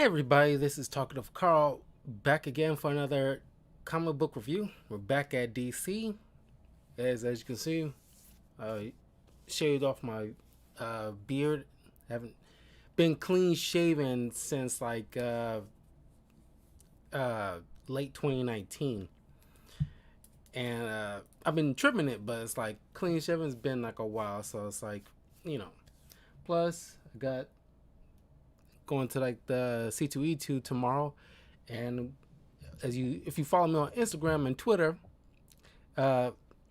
Hey everybody, this is Talkative Carl back again for another comic book review. We're back at DC. As you can see, I shaved off my beard. Haven't been clean shaven since uh, late 2019, and I've been trimming it, but it's like clean shaven's been like a while, so it's like you know. Plus, I got going to like the C2E2 tomorrow, and if you follow me on Instagram and Twitter,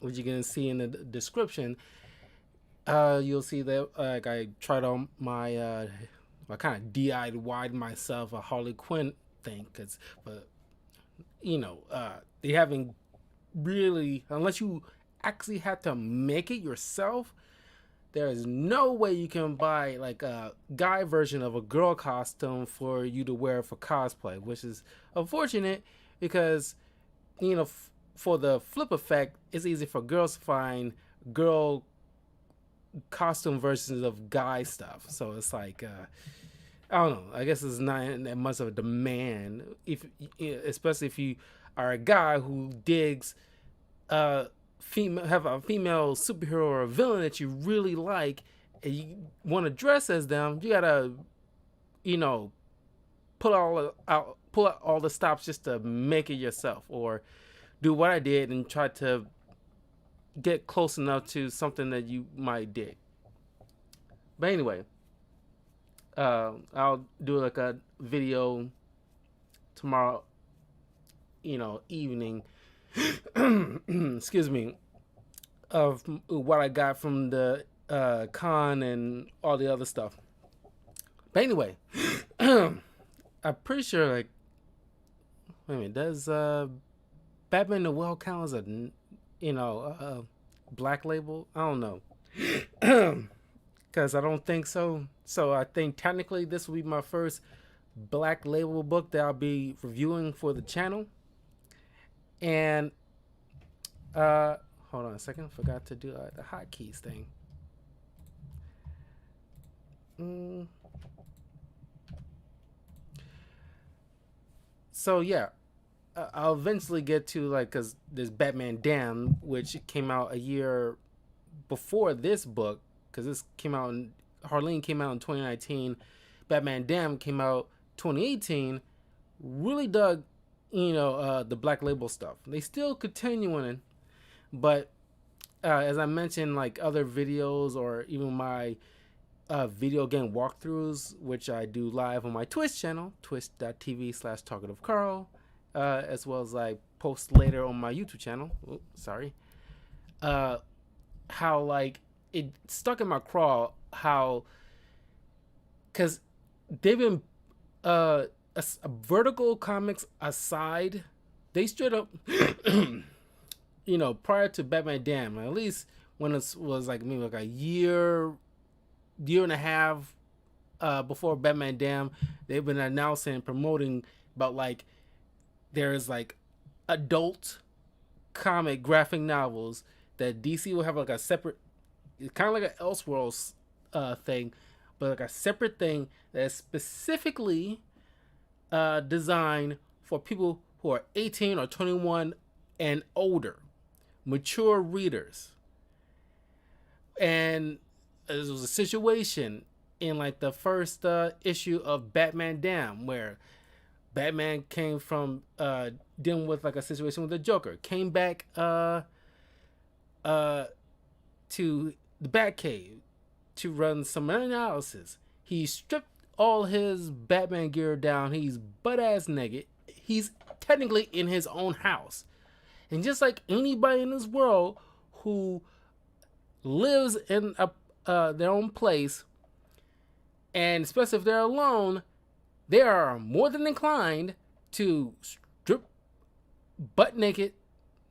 which you can see in the description, you'll see that like I tried on my I kind of DIY'd myself a Harley Quinn thing, but they haven't really, unless you actually have to make it yourself. There is no way you can buy like a guy version of a girl costume for you to wear for cosplay, which is unfortunate because for the flip effect, it's easy for girls to find girl costume versions of guy stuff. So it's like I don't know. I guess it's not that much of a demand, if especially if you are a guy who digs have a female superhero or a villain that you really like, and you want to dress as them. You gotta, you know, pull out all the stops just to make it yourself, or do what I did and try to get close enough to something that you might dig. But anyway, I'll do like a video tomorrow, evening. Excuse me, of what I got from the con and all the other stuff. But anyway, I'm pretty sure like, wait a minute, does Batman the Well count as a black label? I don't know, because I don't think so. So I think technically this will be my first black label book that I'll be reviewing for the channel. And hold on a second, forgot to do the hotkeys thing. So yeah, I'll eventually get to like, cause there's Batman Damned, which came out a year before this book, cause this came out in Harleen came out in 2019. Batman Damned came out 2018. Really dug, the black label stuff. They still continuing, but as I mentioned, like other videos or even my video game walkthroughs, which I do live on my Twitch channel, twitch.tv/talkativecarl, as well as I post later on my YouTube channel. Oops, sorry. How like it stuck in my craw, how, because they've been vertical comics aside, they straight up prior to Batman Damned, at least when it was like maybe like a year and a half before Batman Damned, they've been announcing and promoting about like there's like adult comic graphic novels that DC will have like a separate, kind of like an Elseworlds thing, but like a separate thing that's specifically designed for people who are 18 or 21 and older, mature readers. And there was a situation in like the first issue of Batman Damned where Batman came from dealing with like a situation with the Joker, came back to the Batcave to run some analysis. He stripped all his Batman gear down. He's butt ass naked. He's technically in his own house. And just like anybody in this world who lives in their own place, and especially if they're alone, they are more than inclined to strip butt naked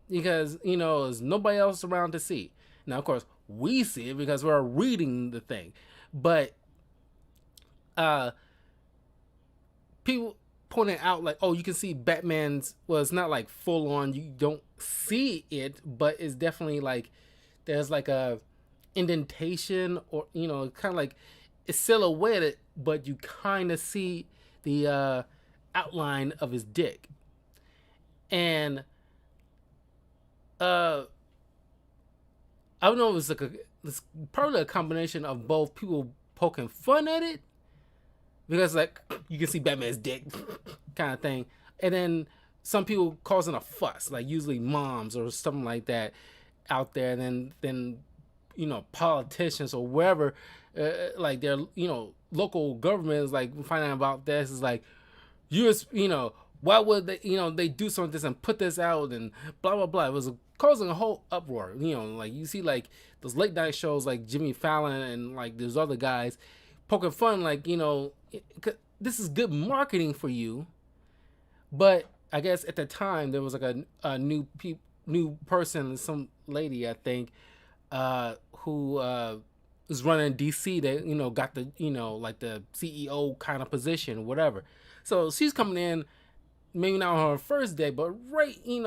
because, there's nobody else around to see. Now, of course, we see it because we're reading the thing. But people pointing out like, oh, you can see Batman's, well, it's not like full on, you don't see it, but it's definitely like there's like a indentation, or kind of like it's silhouetted, but you kind of see the outline of his dick. And uh I don't know if it's like it's probably a combination of both people poking fun at it, because like you can see Batman's dick kind of thing, and then some people causing a fuss, like usually moms or something like that out there, and then politicians or wherever, like their local governments like finding out about this is like, why would they they do something like this and put this out and blah blah blah. It was causing a whole uproar. Like you see like those late night shows like Jimmy Fallon and like there's other guys poking fun, like this is good marketing for you, but I guess at the time there was like a new person, some lady I think, who was running DC that got the like the CEO kind of position, whatever. So she's coming in, maybe not on her first day, but right in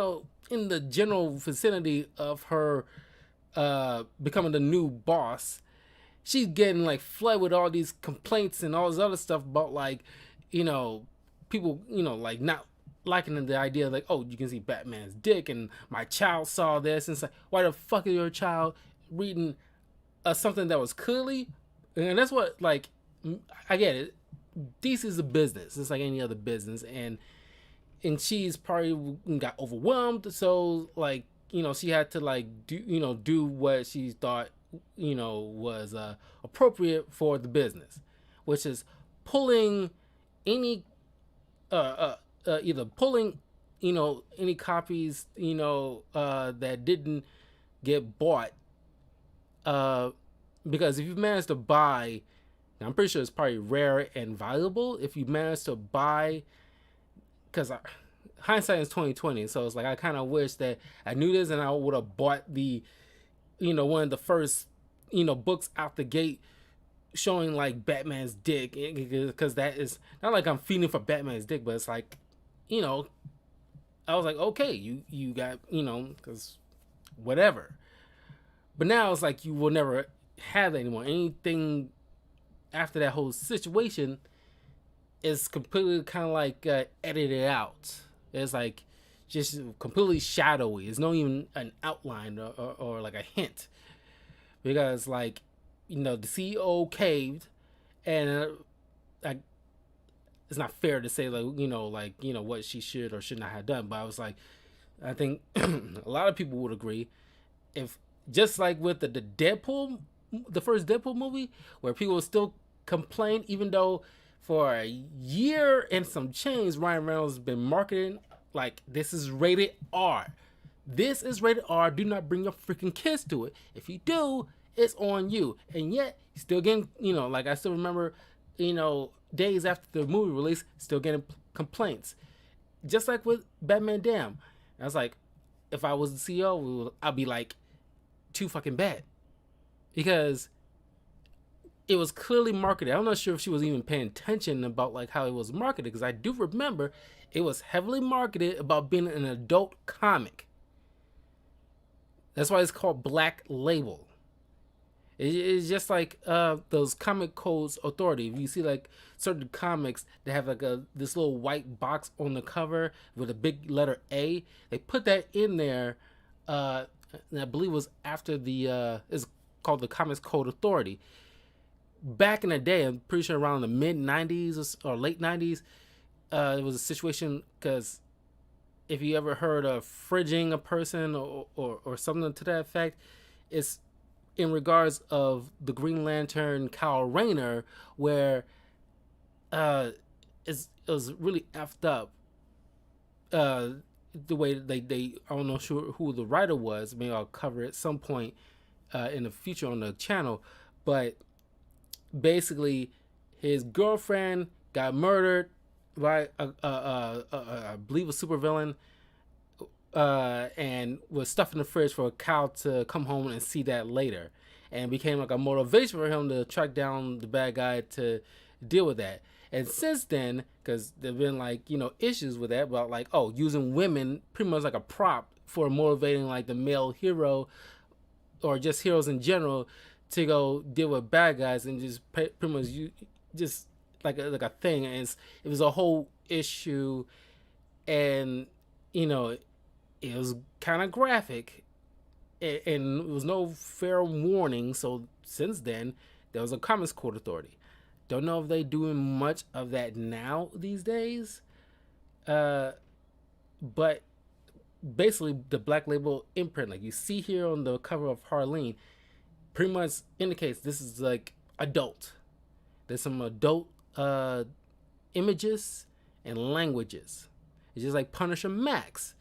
the general vicinity of her becoming the new boss. She's getting like flooded with all these complaints and all this other stuff about like people like not liking the idea like, oh, you can see Batman's dick and my child saw this, and it's like, why the fuck is your child reading something that was clearly, and that's what, like, I get it, DC is a business, it's like any other business, and she's probably got overwhelmed, so like she had to like do what she thought was appropriate for the business, which is pulling any either pulling any copies that didn't get bought, because if you manage to buy, I'm pretty sure it's probably rare and valuable if you manage to buy, because hindsight is 2020, so it's like I kind of wish that I knew this and I would have bought the one of the first books out the gate showing like Batman's dick, because that is not like I'm feeding for Batman's dick, but it's like I was like, okay, you got because whatever. But now it's like you will never have that anymore. Anything after that whole situation is completely kind of like edited out. It's like just completely shadowy. It's not even an outline or like a hint, because like the CEO caved, and it's not fair to say like what she should or should not have done. But I was like, I think a lot of people would agree, if just like with the Deadpool, the first Deadpool movie, where people still complain, even though for a year and some change Ryan Reynolds has been marketing like, this is rated R. This is rated R. Do not bring your freaking kids to it. If you do, it's on you. And yet, still getting, like I still remember, days after the movie release, still getting complaints. Just like with Batman Damn. I was like, if I was the CEO, I'd be like, too fucking bad. Because it was clearly marketed. I'm not sure if she was even paying attention about like how it was marketed, because I do remember it was heavily marketed about being an adult comic. That's why it's called Black Label. It's just like those Comic Codes Authority. If you see like certain comics that have like this little white box on the cover with a big letter A, they put that in there. And I believe it was after the it's called the Comics Code Authority. Back in the day, I'm pretty sure around the mid 90s or late 90s, it was a situation, because if you ever heard of fridging a person or something to that effect, it's in regards of the Green Lantern Kyle Rayner, where it was really effed up. The way they I don't know sure who the writer was. Maybe I'll cover it at some point in the future on the channel. But basically, his girlfriend got murdered by I believe a supervillain, and was stuffed in the fridge for Kyle to come home and see that later, and became like a motivation for him to track down the bad guy to deal with that. And since then, because there've been like issues with that about like using women pretty much like a prop for motivating like the male hero or just heroes in general to go deal with bad guys, and just pretty much like a thing, and it was a whole issue, and you know it was kind of graphic, and it was no fair warning. So since then, there was a Comics Code Authority. Don't know if they doing much of that now these days, but basically the Black Label imprint, like you see here on the cover of Harleen, pretty much indicates this is like adult. There's some adult images and languages. It's just like Punisher Max,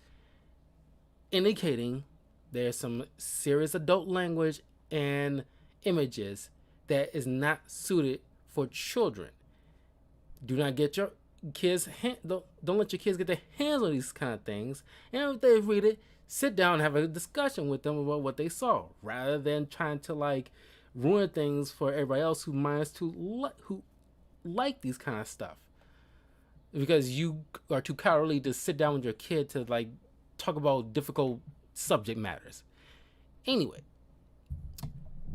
indicating there's some serious adult language and images that is not suited for children. Do not get your kids don't let your kids get their hands on these kind of things. And if they read it, sit down and have a discussion with them about what they saw, rather than trying to like ruin things for everybody else who who like these kind of stuff, because you are too cowardly to sit down with your kid to like talk about difficult subject matters. Anyway,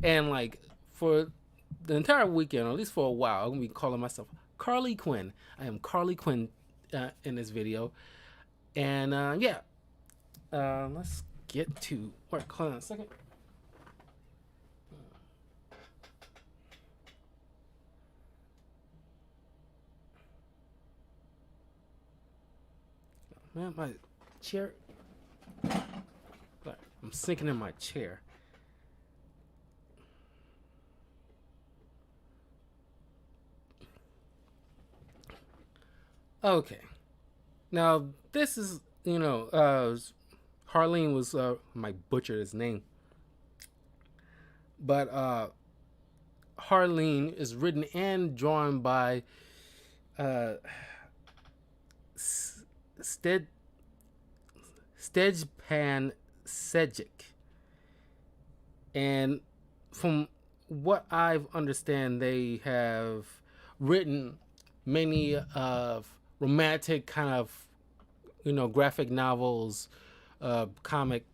and like for the entire weekend, or at least for a while, I'm gonna be calling myself Carly Quinn. I am Carly Quinn in this video, and let's get to work. Hold on a second. Man, my chair. I'm sinking in my chair. Okay. Now, this is, Harleen was, might butcher his name. But Harleen is written and drawn by Stjepan Sejic. And from what I understand, they have written many of romantic kind of, graphic novels, comic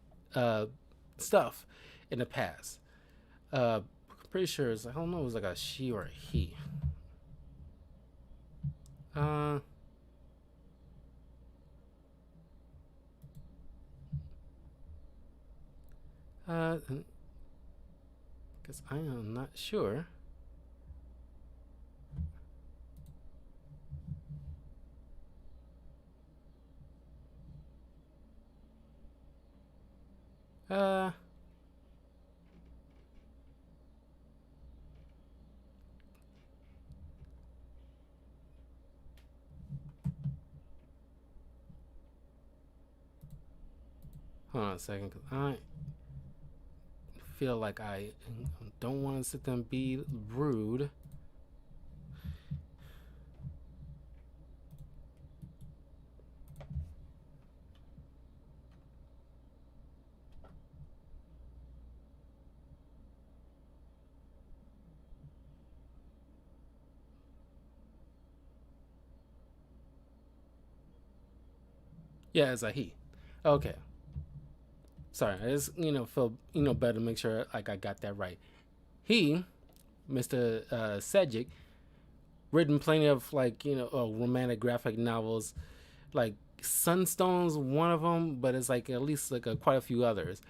stuff in the past. Pretty sure it's, I don't know, it was like a she or a he. Because I am not sure. Hold on a second, because I feel like I don't want to sit there and be rude. Yeah, it's a he. Okay. Sorry, I just feel better to make sure like I got that right. He, Mr. Sejic, written plenty of like romantic graphic novels, like Sunstone's one of them, but it's like at least like quite a few others.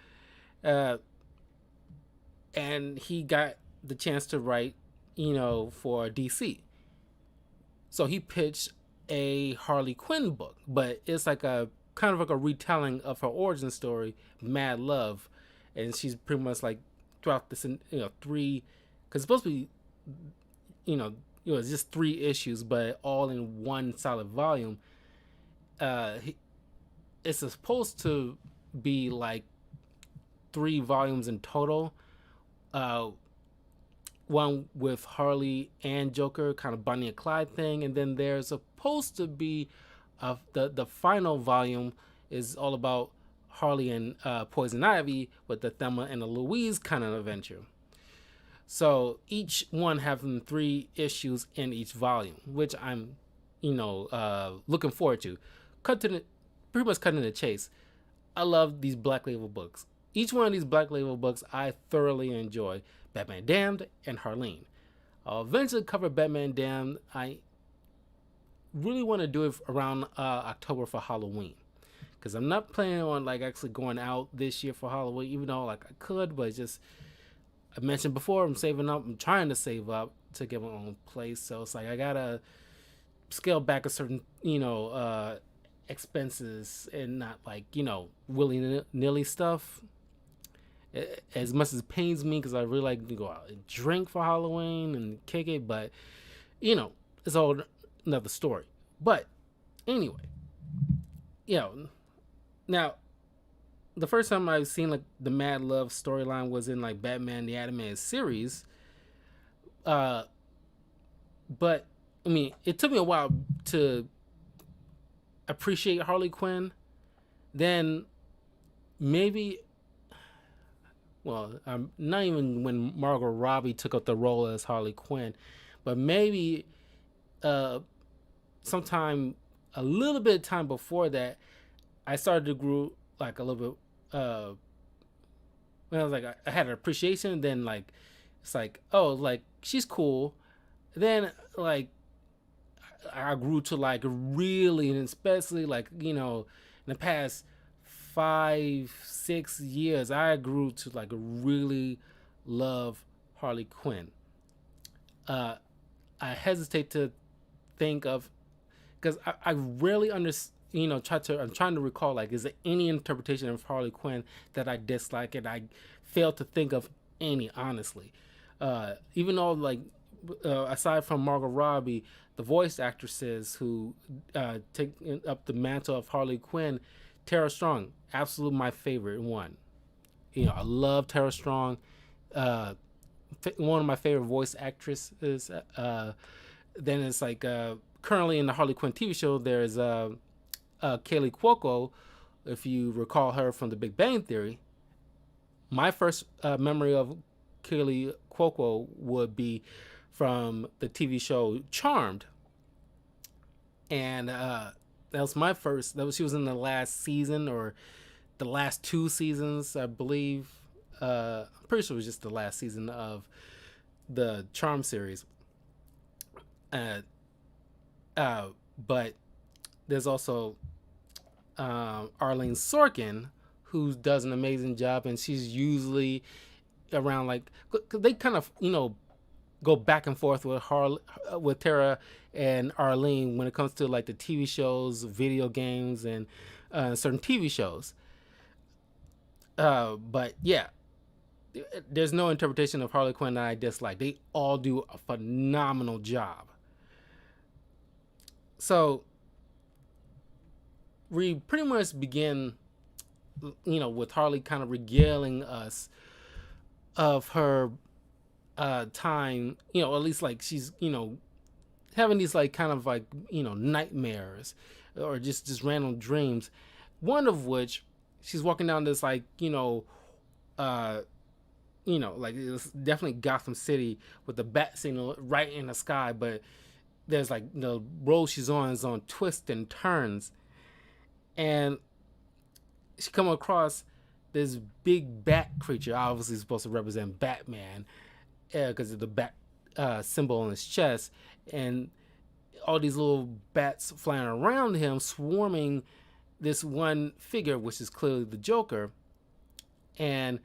And he got the chance to write, for DC. So he pitched a Harley Quinn book, but it's like a kind of like a retelling of her origin story, Mad Love, and she's pretty much like throughout this, three, because it's supposed to be, it's just 3 issues, but all in one solid volume. It's supposed to be like 3 volumes in total. One with Harley and Joker, kind of Bonnie and Clyde thing, and then there's supposed to be the final volume is all about Harley and Poison Ivy with the Thelma and the Louise kind of adventure. So each one having 3 issues in each volume, which I'm, looking forward to. Pretty much cutting to the chase. I love these Black Label books. Each one of these Black Label books I thoroughly enjoy. Batman Damned and Harleen. I'll eventually cover Batman Damned. I really want to do it around October for Halloween, because I'm not planning on like actually going out this year for Halloween, even though like I could, but it's just I mentioned before, I'm saving up. I'm trying to save up to get my own place, so it's like I gotta scale back a certain expenses and not like willy nilly stuff. As much as it pains me because I really like to go out and drink for Halloween and kick it, but it's all another story. But anyway, you know, now the first time I've seen like the Mad Love storyline was in like Batman the Animated Series. Uh, but I mean, it took me a while to appreciate Harley Quinn. Then maybe, well, not even when Margot Robbie took up the role as Harley Quinn, but maybe uh, sometime a little bit of time before that, I started to grow like a little bit. When I was like, I had an appreciation. Then like, it's like, oh, like she's cool. Then like, I grew to like really, and especially like in the past 5 6 years, I grew to like really love Harley Quinn. Uh, I hesitate to think of because I really understand. I'm trying to recall like, is there any interpretation of Harley Quinn that I dislike, and I fail to think of any, honestly. Even though like aside from Margot Robbie, the voice actresses who take up the mantle of Harley Quinn, Tara Strong, absolutely my favorite one. I love Tara Strong. Uh, One of my favorite voice actresses. Then it's like currently in the Harley Quinn TV show, there's Kaylee Cuoco, if you recall her from The Big Bang Theory. My first memory of Kaylee Cuoco would be from the TV show Charmed, and that was my first. She was in the last season or the last 2 seasons, I believe. I'm pretty sure it was just the last season of the Charm series. Uh, but there's also Arlene Sorkin, who does an amazing job, and she's usually around like they kind of go back and forth with Tara and Arlene when it comes to like the TV shows, video games, and certain TV shows. But yeah, there's no interpretation of Harley Quinn that I dislike. They all do a phenomenal job. So we pretty much begin, with Harley kind of regaling us of her time, at least like she's, having these like kind of like, nightmares or just random dreams. One of which she's walking down this like, like it's definitely Gotham City with the bat signal right in the sky, but there's like the road she's on is on twists and turns, and she come across this big bat creature, obviously supposed to represent Batman, because of the bat symbol on his chest, and all these little bats flying around him, swarming this one figure, which is clearly the Joker, and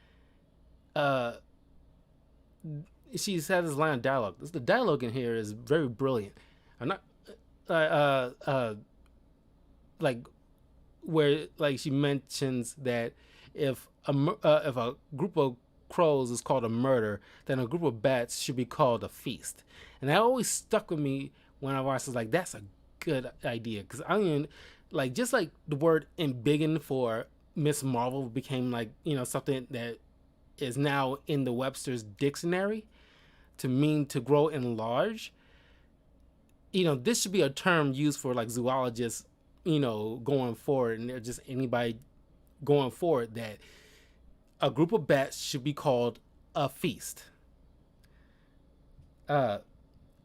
she's had this line of dialogue. The dialogue in here is very brilliant. I'm not like where like she mentions that if a group of crows is called a murder, then a group of bats should be called a feast. And that always stuck with me when I watched. Like, that's a good idea, because I mean, like, just like the word embiggen for Miss Marvel became like something that is now in the Webster's dictionary to mean to grow and large. This should be a term used for like zoologists, going forward, and just anybody going forward, that a group of bats should be called a feast.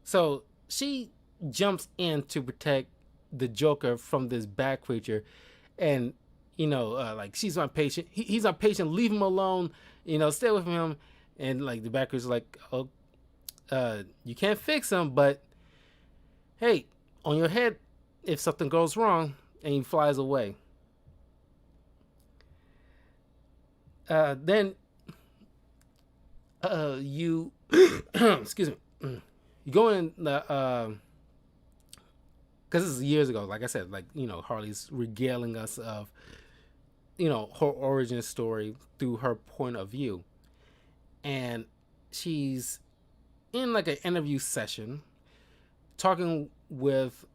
So she jumps in to protect the Joker from this bat creature, and like, she's my patient. He's my patient. Leave him alone. Stay with him. And like the bat creature's like, oh, you can't fix him, but hey, on your head if something goes wrong and he flies away. Then you excuse me, you go in the because this is years ago. Like I said, like Harley's regaling us of her origin story through her point of view, and she's in like an interview session talking with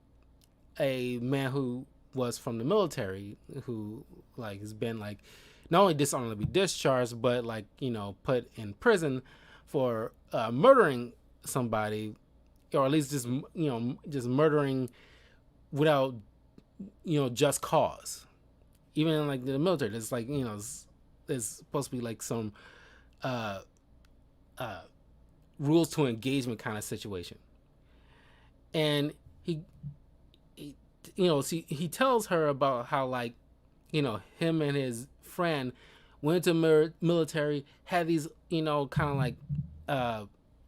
a man who was from the military, who like has been like not only dishonorably discharged but like put in prison for murdering somebody, or at least just murdering without just cause. Even in like the military, there's like there's supposed to be like some uh rules to engagement kind of situation. And he tells her about how like him and his friend went to military, had these kind of like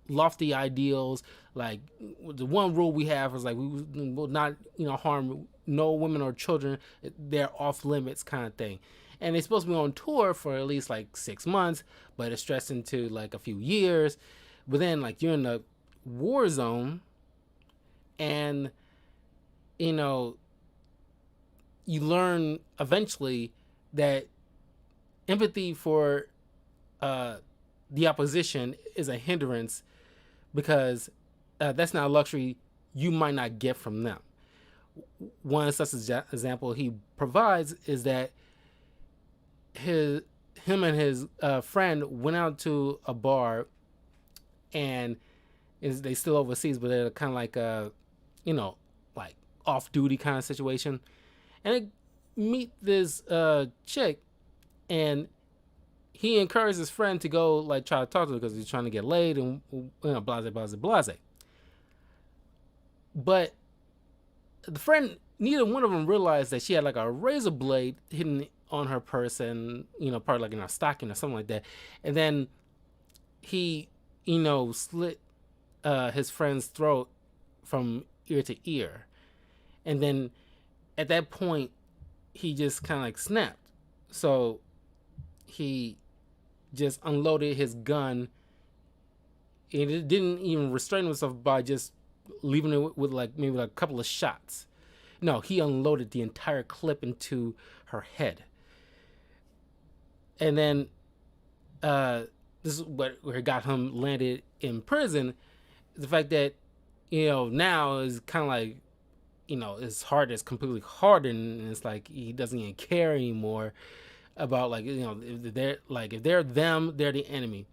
lofty ideals. Like the one rule we have is like we will not harm no women or children, they're off limits kind of thing. And they're supposed to be on tour for at least like 6 months, but it's stretched into like a few years. But then like you're in the war zone, and you learn eventually that empathy for the opposition is a hindrance, because that's not a luxury you might not get from them. One such example he provides is that him and his friend went out to a bar, and they still overseas, but they're kind of like like off-duty kind of situation, and they meet this chick, and he encouraged his friend to go like try to talk to her because he's trying to get laid and blase. But the friend, neither one of them realized that she had like a razor blade hidden on her person, probably like in her stocking or something like that. And then he, slit his friend's throat from ear to ear. And then at that point, he just kind of like snapped. So he just unloaded his gun, and it didn't even restrain himself by just leaving it with like maybe like a couple of shots. No, he unloaded the entire clip into her head. And then this is what got him landed in prison. The fact that now is kind of like his heart is completely hardened, and it's like he doesn't even care anymore about like if they're them, they're the enemy.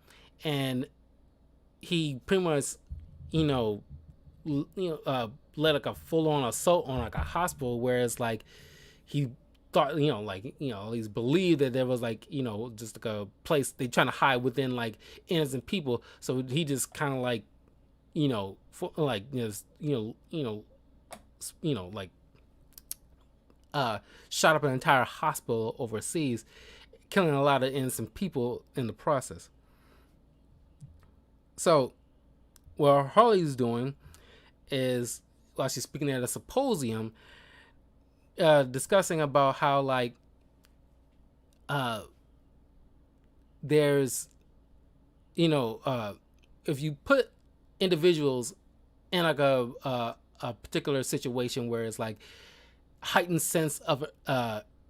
And he pretty much led like a full-on assault on like a hospital, whereas like he thought at least believed that there was like just like a place they trying to hide within like innocent people. So he just kind of like shot up an entire hospital overseas, killing a lot of innocent people in the process. So what Harley's doing is, while she's speaking at a symposium, discussing about how like there's if you put individuals in like a particular situation where it's like heightened sense of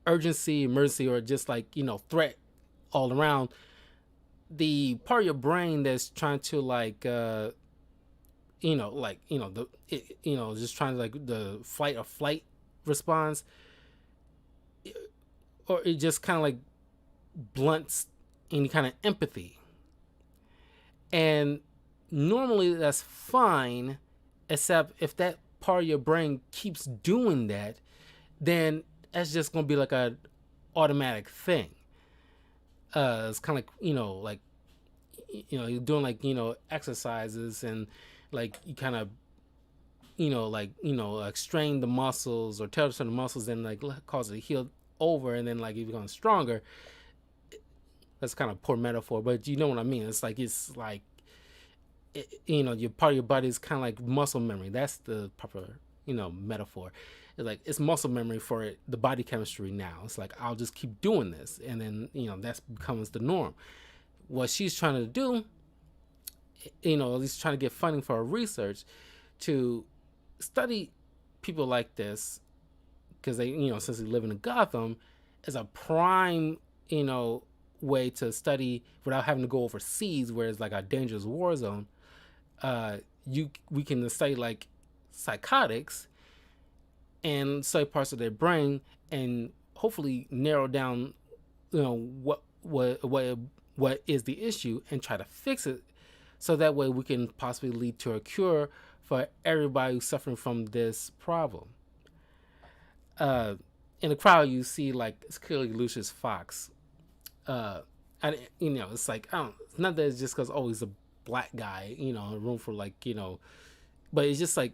urgency, emergency, or just like threat all around, the part of your brain that's trying to like just trying to like the fight or flight response, or it just kind of like blunts any kind of empathy. And normally that's fine, except if that part of your brain keeps doing that, then that's just gonna be like a automatic thing. It's kind of like you're doing like exercises, and like you kind of like strain the muscles or tear certain muscles, and like cause it to heal over, and then like you become stronger. That's kind of poor metaphor, but you know what I mean. It's like your part of your body is kind of like muscle memory. That's the proper metaphor. it's muscle memory for it, the body chemistry now. It's like, I'll just keep doing this, and then that becomes the norm. What she's trying to do, at least trying to get funding for her research to study people like this, because they, since they live in Gotham, is a prime, way to study without having to go overseas, where it's like a dangerous war zone. We can study like psychotics and study parts of their brain, and hopefully narrow down, what is the issue, and try to fix it, so that way we can possibly lead to a cure for everybody who's suffering from this problem. In the crowd, you see like it's clearly Lucius Fox. It's like, it's not that it's just because he's a black guy, in a room for like, but it's just like,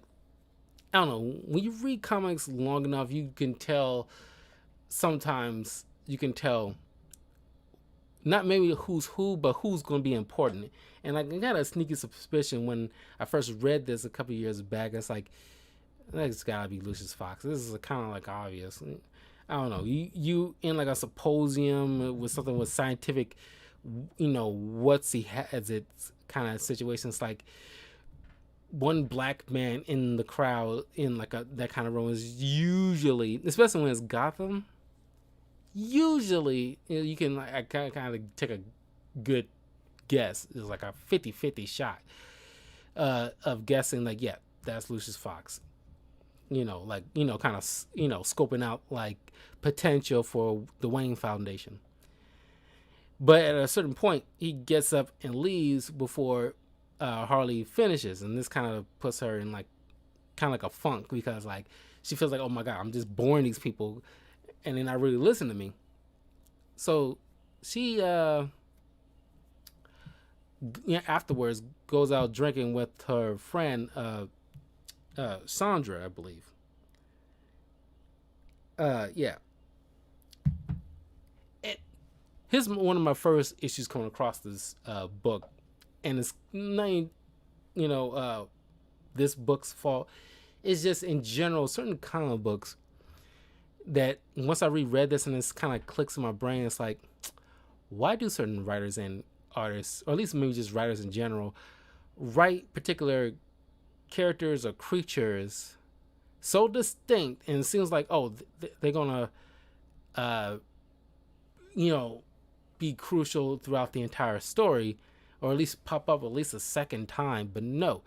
I don't know, when you read comics long enough, you can tell, sometimes you can tell not maybe who's who, but who's going to be important. And I got a sneaky suspicion when I first read this a couple years back. It's like, that's gotta be Lucius Fox. This is kind of like obvious. I don't know. You in like a symposium with something with scientific, what's he has it kind of situations, like one black man in the crowd in like that kind of room is usually, especially when it's Gotham, usually you can like, I kind of take a good guess. It's like a 50-50 shot of guessing like, yeah, that's Lucius Fox. Kind of scoping out like potential for the Wayne Foundation. But at a certain point, he gets up and leaves before Harley finishes, and this kind of puts her in like kind of like a funk, because like she feels like, oh my god, I'm just boring these people, and they're not really listening to me. So she afterwards goes out drinking with her friend Sandra, I believe. Here's one of my first issues coming across this book, and it's not, this book's fault. It's just in general certain comic books that once I reread this and this kind of clicks in my brain, it's like, why do certain writers and artists, or at least maybe just writers in general, write particular characters or creatures so distinct, and it seems like, they're gonna be crucial throughout the entire story, or at least pop up at least a second time. But no,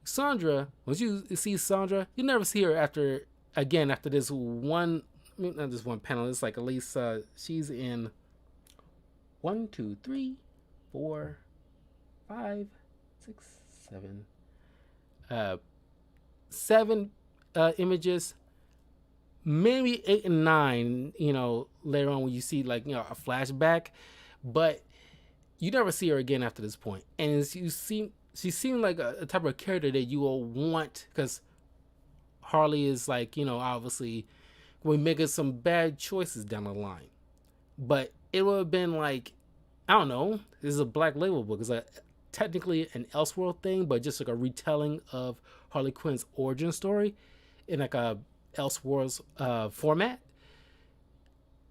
Sandra, once you see Sandra, you never see her after this one, not this one panel. It's like at least she's in 1, 2, 3, 4, 5, 6, 7 7 images, maybe 8 and 9, later on when you see like, a flashback, but you never see her again after this point. And she seemed like a type of character that you will want, because Harley is like, obviously we're making some bad choices down the line, but it would have been like, I don't know, this is a Black Label book. It's like technically an Elseworld thing, but just like a retelling of Harley Quinn's origin story in like a Elseworlds format.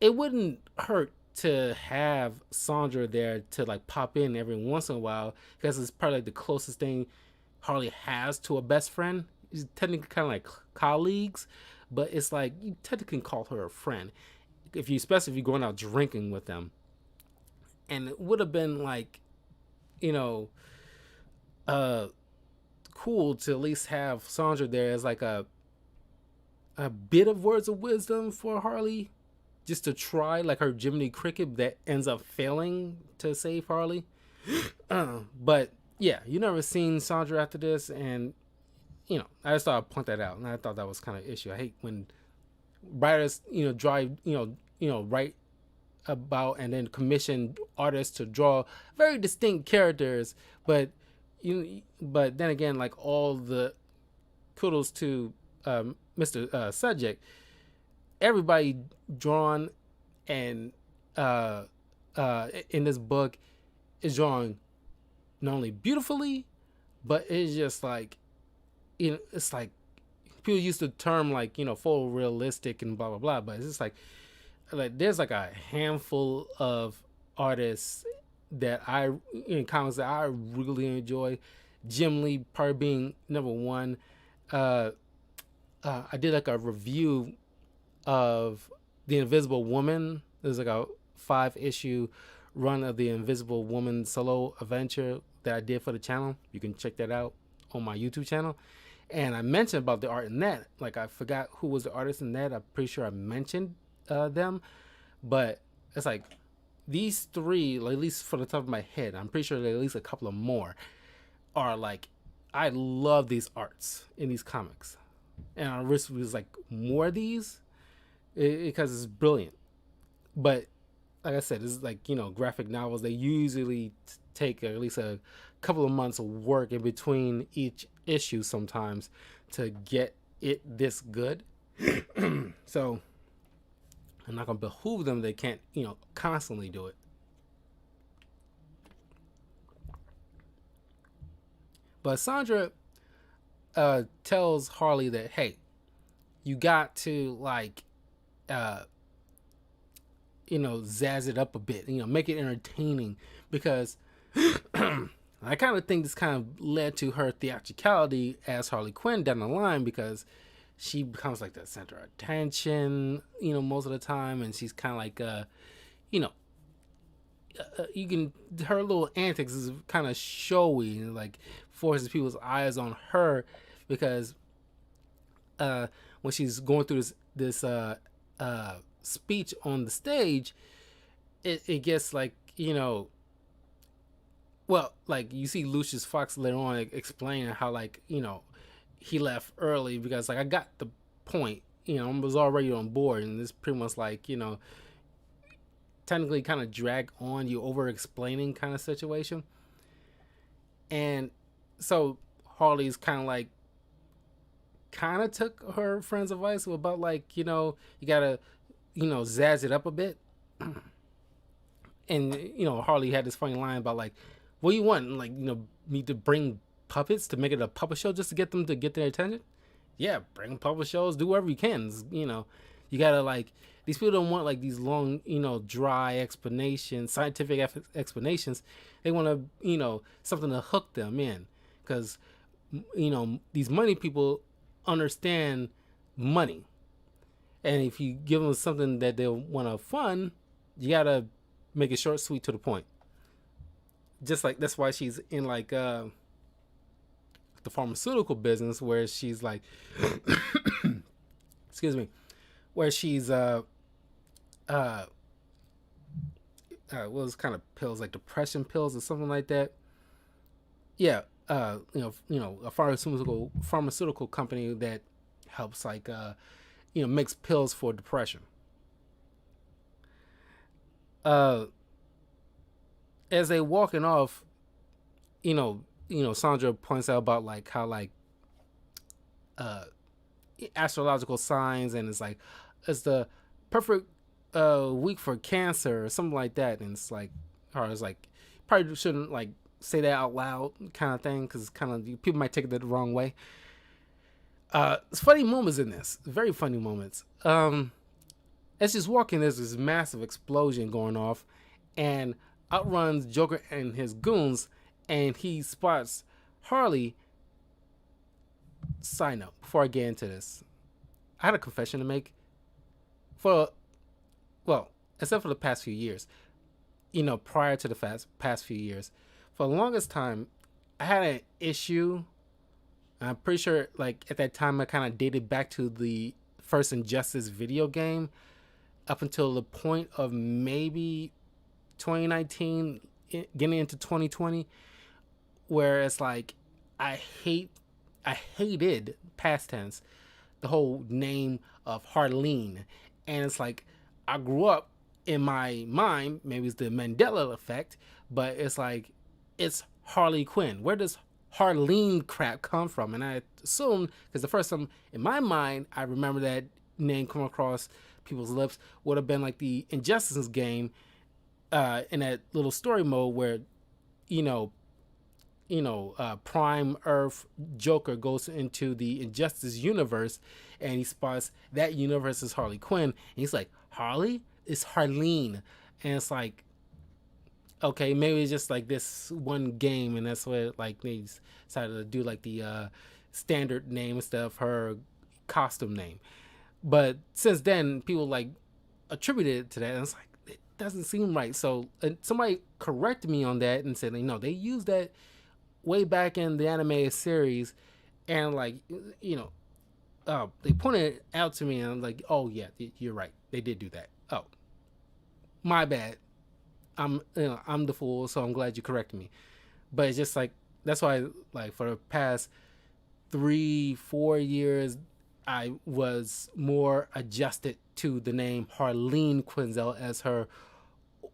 It wouldn't hurt to have Sandra there to like pop in every once in a while, because it's probably like the closest thing Harley has to a best friend. It's technically kind of like colleagues, but it's like you technically can call her a friend, especially if you're going out drinking with them. And it would have been like, cool to at least have Sandra there as like a bit of words of wisdom for Harley, just to try, like her Jiminy Cricket that ends up failing to save Harley. But yeah, you never seen Sandra after this, and I just thought I'd point that out, and I thought that was kind of an issue. I hate when writers, write about and then commission artists to draw very distinct characters, but then again, like, all the kudos to Mr. Sejic, everybody drawn and in this book is drawn not only beautifully, but it's just like, it's like people use the term like, you know, full realistic and blah blah blah, but it's just like there's like a handful of artists that I in comics that I really enjoy. Jim Lee probably being number one. I did like a review of The Invisible Woman. There's like a 5-issue run of The Invisible Woman solo adventure that I did for the channel. You can check that out on my YouTube channel. And I mentioned about the art in that. Like, I forgot who was the artist in that. I'm pretty sure I mentioned them. But it's like these three, like, at least for the top of my head, I'm pretty sure there are at least a couple of more, are like, I love these arts in these comics. And I wish it was like more of these because it's brilliant. But like I said, it's like, you know, graphic novels, they usually take at least a couple of months of work in between each issue sometimes to get it this good. So I'm not gonna behoove them, they can't, you know, constantly do it. But Sandra tells Harley that, hey, you got to like you know, zazz it up a bit, you know, make it entertaining, because I kind of think this kind of led to her theatricality as Harley Quinn down the line, because she becomes like the center of attention, you know, most of the time, and she's kind of like, you know, you can, her little antics is kind of showy and like forces people's eyes on her, because when she's going through this speech on the stage, it gets like, you know, well, like you see Lucius Fox later on explaining how, like, you know, he left early because like, I got the point, you know, I was already on board, and this pretty much like, you know, technically kind of drag on you over explaining kind of situation. And so Harley's kind of took her friend's advice about like, you know, you gotta, you know, zazz it up a bit. And, you know, Harley had this funny line about like, what do you want? Like, you know, me to bring puppets to make it a puppet show just to get them to get their attention? Yeah, bring puppet shows, do whatever you can. You know, you gotta like, these people don't want like these long, you know, dry explanations, scientific explanations. They want to, you know, something to hook them in, because, you know, these money people understand money, and if you give them something that they want to fun, you gotta make it short, sweet, to the point. Just like that's why she's in like the pharmaceutical business, where she's like excuse me, where she's what was kind of pills, like depression pills or something like that. Yeah, you know, a pharmaceutical company that helps like you know, makes pills for depression. As they walking off, you know, Sandra points out about like how like astrological signs, and it's like it's the perfect week for cancer or something like that, and it's like, or it's like, probably shouldn't like say that out loud kind of thing, because kind of people might take it the wrong way. It's funny moments in this, very funny moments. As she's walking, there's this massive explosion going off, and out runs Joker and his goons, and he spots Harley. Side note, before I get into this, I had a confession to make. Well, except for the past few years, you know, prior to the past few years, for the longest time, I had an issue. I'm pretty sure, like, at that time, I kind of dated back to the first Injustice video game, up until the point of maybe 2019, getting into 2020, where it's like, I hated, past tense, the whole name of Harleen. And it's like, I grew up in my mind, maybe it's the Mandela effect, but it's like, it's Harley Quinn. Where does Harleen crap come from? And I assumed, because the first time in my mind I remember that name come across people's lips would have been like the Injustice game, in that little story mode where, you know, Prime Earth Joker goes into the Injustice universe, and he spots that universe is Harley Quinn, and he's like, Harley? It's Harleen. And it's like, okay, maybe it's just like this one game, and that's what like they decided to do like the standard name instead of her costume name. But since then, people like attributed it to that, and it's like it doesn't seem right. So somebody corrected me on that and said, no, they used that way back in the animated series, and like they pointed it out to me, and I'm like, oh yeah, you're right, they did do that. Oh, my bad. I'm the fool, so I'm glad you corrected me. But it's just like that's why like for the past 3-4 years I was more adjusted to the name Harleen Quinzel as her,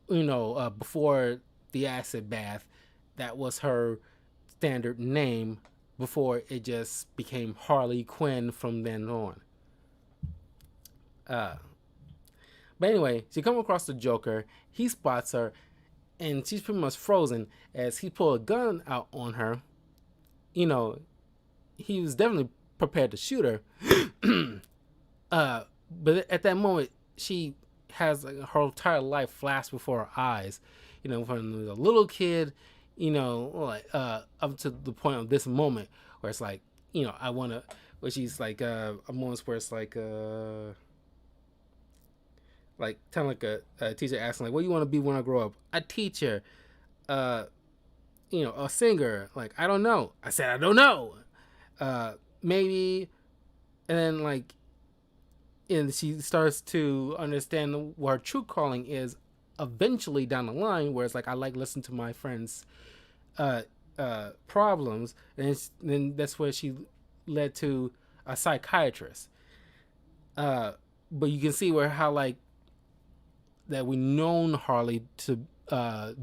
before the acid bath, that was her standard name before it just became Harley Quinn from then on. But anyway, she comes across the Joker. He spots her, and she's pretty much frozen as he pulled a gun out on her. He was definitely prepared to shoot her. But at that moment, she has like, her entire life flash before her eyes. From a little kid, like up to the point of this moment where it's like, I want to. Where she's like, a moment where it's like kind of like a teacher asking like, what do you want to be when I grow up? A teacher, a singer. Like, I don't know. I said I don't know. Maybe, and then like, and she starts to understand what her true calling is eventually down the line, where it's like, I like listening to my friends' problems, and then that's where she led to a psychiatrist. But you can see how like that we known Harley to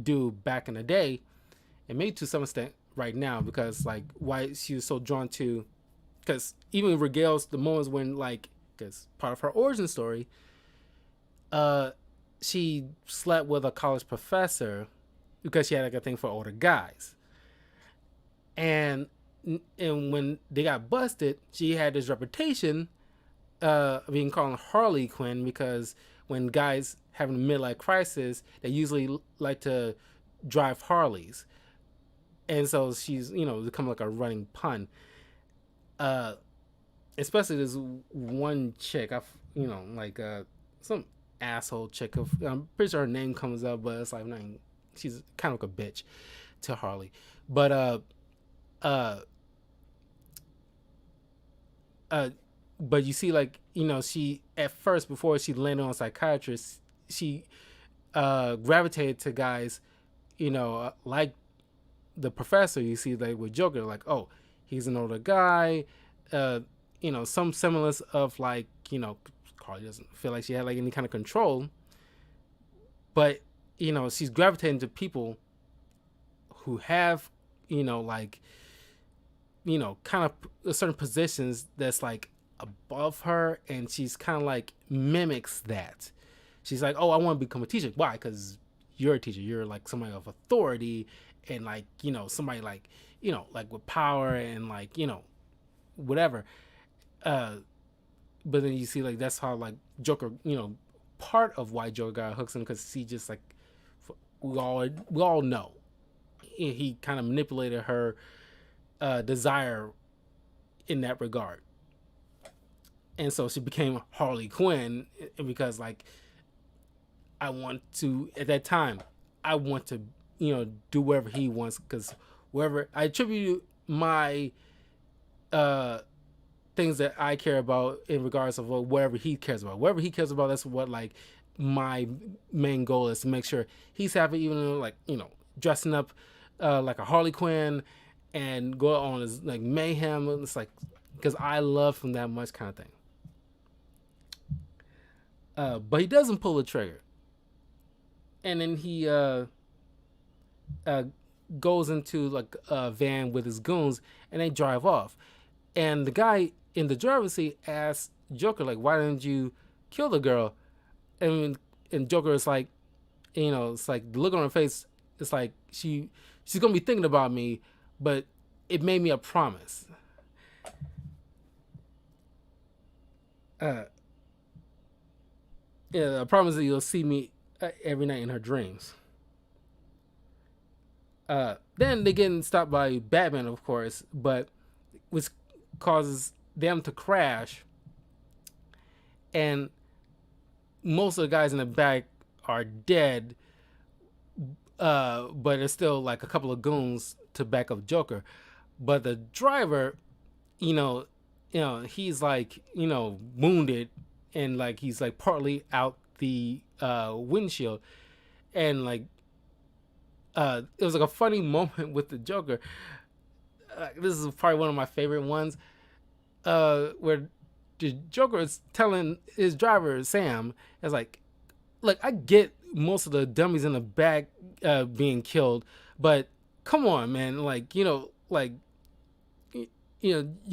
do back in the day, and maybe to some extent right now, because like why she was so drawn to, because even regales the moments when like, because part of her origin story, she slept with a college professor because she had like a thing for older guys, and when they got busted, she had this reputation being called Harley Quinn, because when guys having a midlife crisis, they usually like to drive Harleys, and so she's become like a running pun. Especially this one chick, some asshole chick. I'm pretty sure her name comes up, but it's like she's kind of like a bitch to Harley. But but you see, like, she at first, before she landed on psychiatrist, she gravitated to guys, like the professor. You see, like with Joker, like, oh, he's an older guy. Some semblance of like, Carly doesn't feel like she had like any kind of control, but she's gravitating to people who have, like, kind of certain positions that's like above her, and she's kind of like mimics that. She's like, oh, I want to become a teacher. Why? Because you're a teacher. You're like somebody of authority, and like, somebody like, like with power, and like, whatever. But then you see, like, that's how like Joker, part of why Joker got hooks him, because he just like, we all know he kind of manipulated her desire in that regard, and so she became Harley Quinn, because like, I want to, at that time, I want to do whatever he wants, because wherever I attribute my things that I care about in regards of whatever he cares about. Whatever he cares about, that's what like my main goal is, to make sure he's happy, even like, dressing up like a Harley Quinn and go on his like mayhem. It's like, because I love him that much, kind of thing. But he doesn't pull the trigger, and then he goes into like a van with his goons, and they drive off. And the guy in the driver's seat asks Joker, like, why didn't you kill the girl? And Joker is like, it's like the look on her face, it's like she's gonna be thinking about me, but it made me a promise. Uh, yeah, a promise that you'll see me every night in her dreams. Then they get stopped by Batman, of course, but which causes them to crash, and most of the guys in the back are dead. But it's still like a couple of goons to back up Joker. But the driver, you know, he's like, wounded, and like he's like partly out the windshield, and like it was like a funny moment with the Joker. This is probably one of my favorite ones, where the Joker is telling his driver Sam, is like, look, I get most of the dummies in the back being killed, but come on, man, like, you're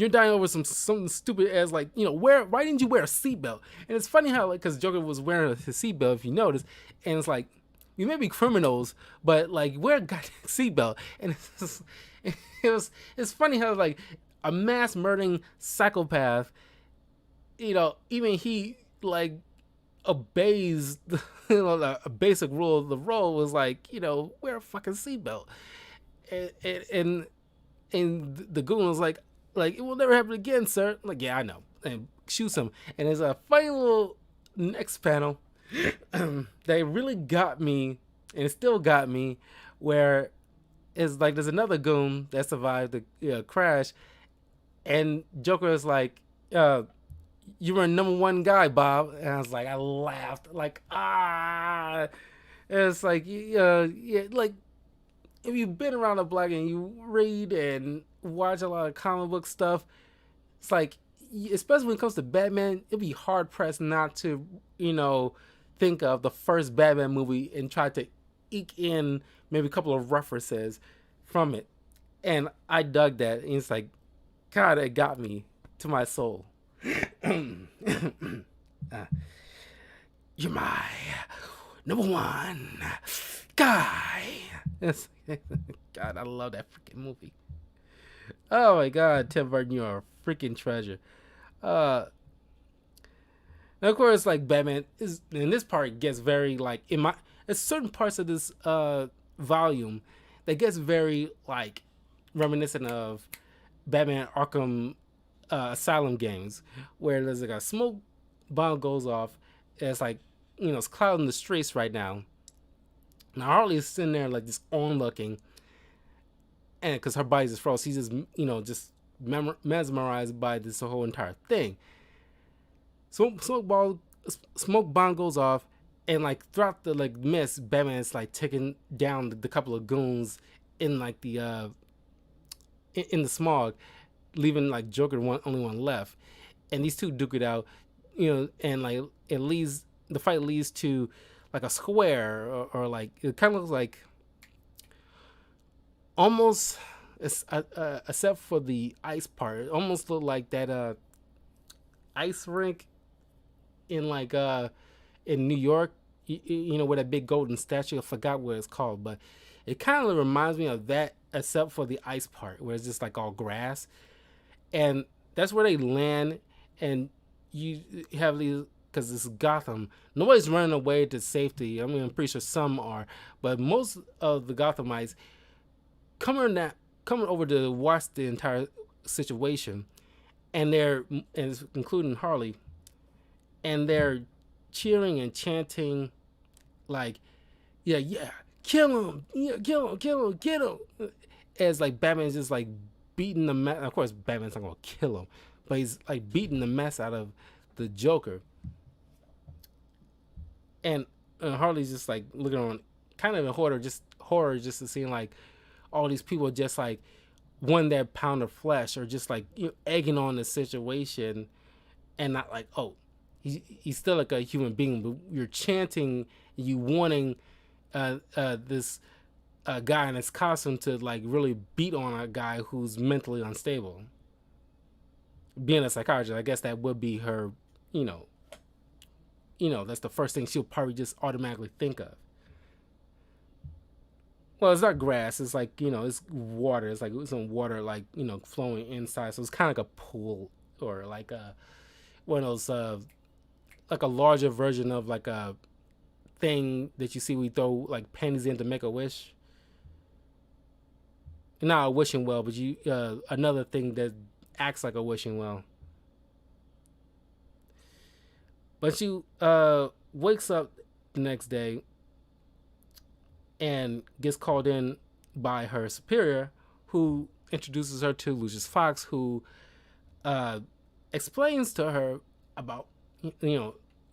dying over something stupid as like, why didn't you wear a seatbelt? And it's funny how, like, because Joker was wearing his seatbelt, if you notice, and it's like, you may be criminals, but like, wear a goddamn seatbelt. And it's funny how, like, a mass murdering psychopath, even he like obeys a basic rule of the road, was like, wear a fucking seatbelt. And the goon was like, it will never happen again, sir. I'm like, yeah, I know. And shoots him. And there's a funny little next panel that really got me, and it still got me, where it's like there's another goon that survived the crash, and Joker is like, you were number one guy, Bob. And I was like, I laughed, like, and it's like, yeah, like, if you've been around the block and you read and watch a lot of comic book stuff, it's like, especially when it comes to Batman, it'd be hard pressed not to, think of the first Batman movie and try to eke in maybe a couple of references from it. And I dug that. And it's like, God, it got me to my soul. You're my number one guy. God, I love that freaking movie. Oh my God, Tim Burton, you're a freaking treasure. And of course, like, Batman is in this part gets very like, there's certain parts of this volume that gets very like reminiscent of Batman Arkham Asylum games, where there's like a smoke bomb goes off. It's like, it's clouding the streets right now. Now Harley's sitting there like just onlooking, and because her body's just froze, she's just just mesmerized by this whole entire thing. Smoke bomb goes off, and like throughout the like mist, Batman's like taking down the couple of goons in like the in the smog, leaving like Joker only one left, and these two duke it out, and like the fight leads to like a square, or like, it kind of looks like almost, except for the ice part, it almost looked like that ice rink in like in New York, with that big golden statue. I forgot what it's called, but it kind of reminds me of that, except for the ice part where it's just like all grass. And that's where they land, and you have these, because it's Gotham, nobody's running away to safety. I mean, I'm pretty sure some are, but most of the Gothamites coming over to watch the entire situation, and including Harley, and they're cheering and chanting like, yeah, kill him, get him, as like Batman's just like beating the mess. Of course, Batman's not gonna kill him, but he's like beating the mess out of the Joker. And Harley's just like looking on, kind of in horror, just to see like all these people just like won that pound of flesh, or just like egging on the situation, and not like, oh, he's still like a human being, but you're chanting, you wanting this guy in his costume to like really beat on a guy who's mentally unstable. Being a psychiatrist, I guess that would be her, that's the first thing she'll probably just automatically think of. well, it's not grass. It's like it's water. It's like some water like flowing inside. So it's kind of like a pool or like a one of those like a larger version of like a thing that you see we throw like pennies in to make a wish. Not a wishing well, but you another thing that acts like a wishing well. But she wakes up the next day and gets called in by her superior, who introduces her to Lucius Fox, who uh, explains to her about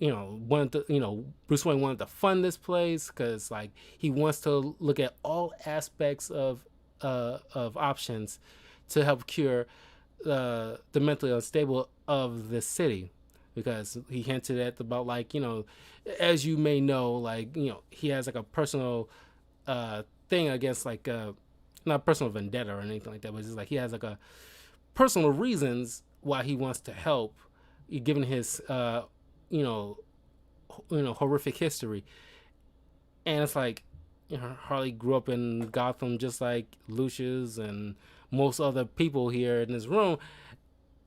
wanted to Bruce Wayne wanted to fund this place because like he wants to look at all aspects of options to help cure the mentally unstable of the city, because he hinted at about like as you may know, like he has like a personal thing against like not personal vendetta or anything like that, but it's just like he has like a personal reasons why he wants to help, given his you know horrific history. And it's like Harley grew up in Gotham just like Lucius and most other people here in this room,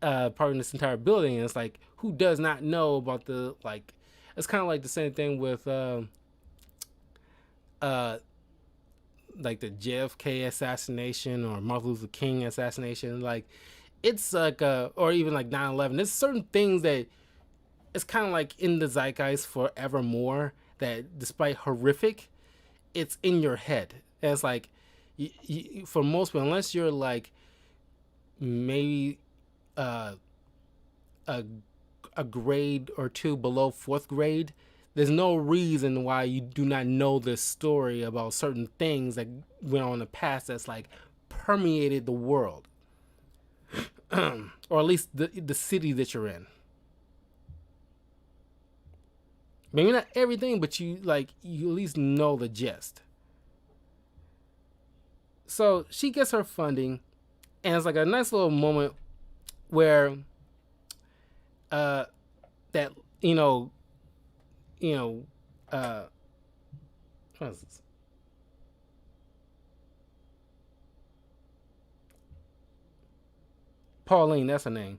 part of this entire building. And it's like, who does not know about the like? It's kind of like the same thing with uh like the JFK assassination or Martin Luther King assassination. Like it's like or even like 9/11. There's certain things that it's kind of like in the zeitgeist forevermore. That despite horrific, it's in your head. And it's like for most people, unless you're like maybe a a grade or two below fourth grade, there's no reason why you do not know this story about certain things that went on in the past that's like permeated the world, or at least the city that you're in. Maybe not everything, but you at least know the gist. So she gets her funding, and it's like a nice little moment where that you know what is this? Pauline, that's her name.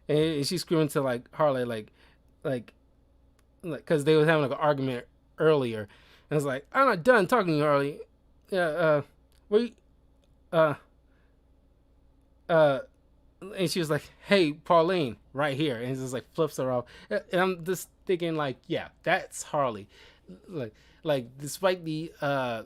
And she's screaming to like Harley, like because they was having like an argument earlier, and it's like, I'm not done talking to you, Harley. Yeah, we, uh, uh, and she was like, hey, Pauline, right here, and it just like flips her off, and I'm just thinking like, yeah, that's Harley, like despite the the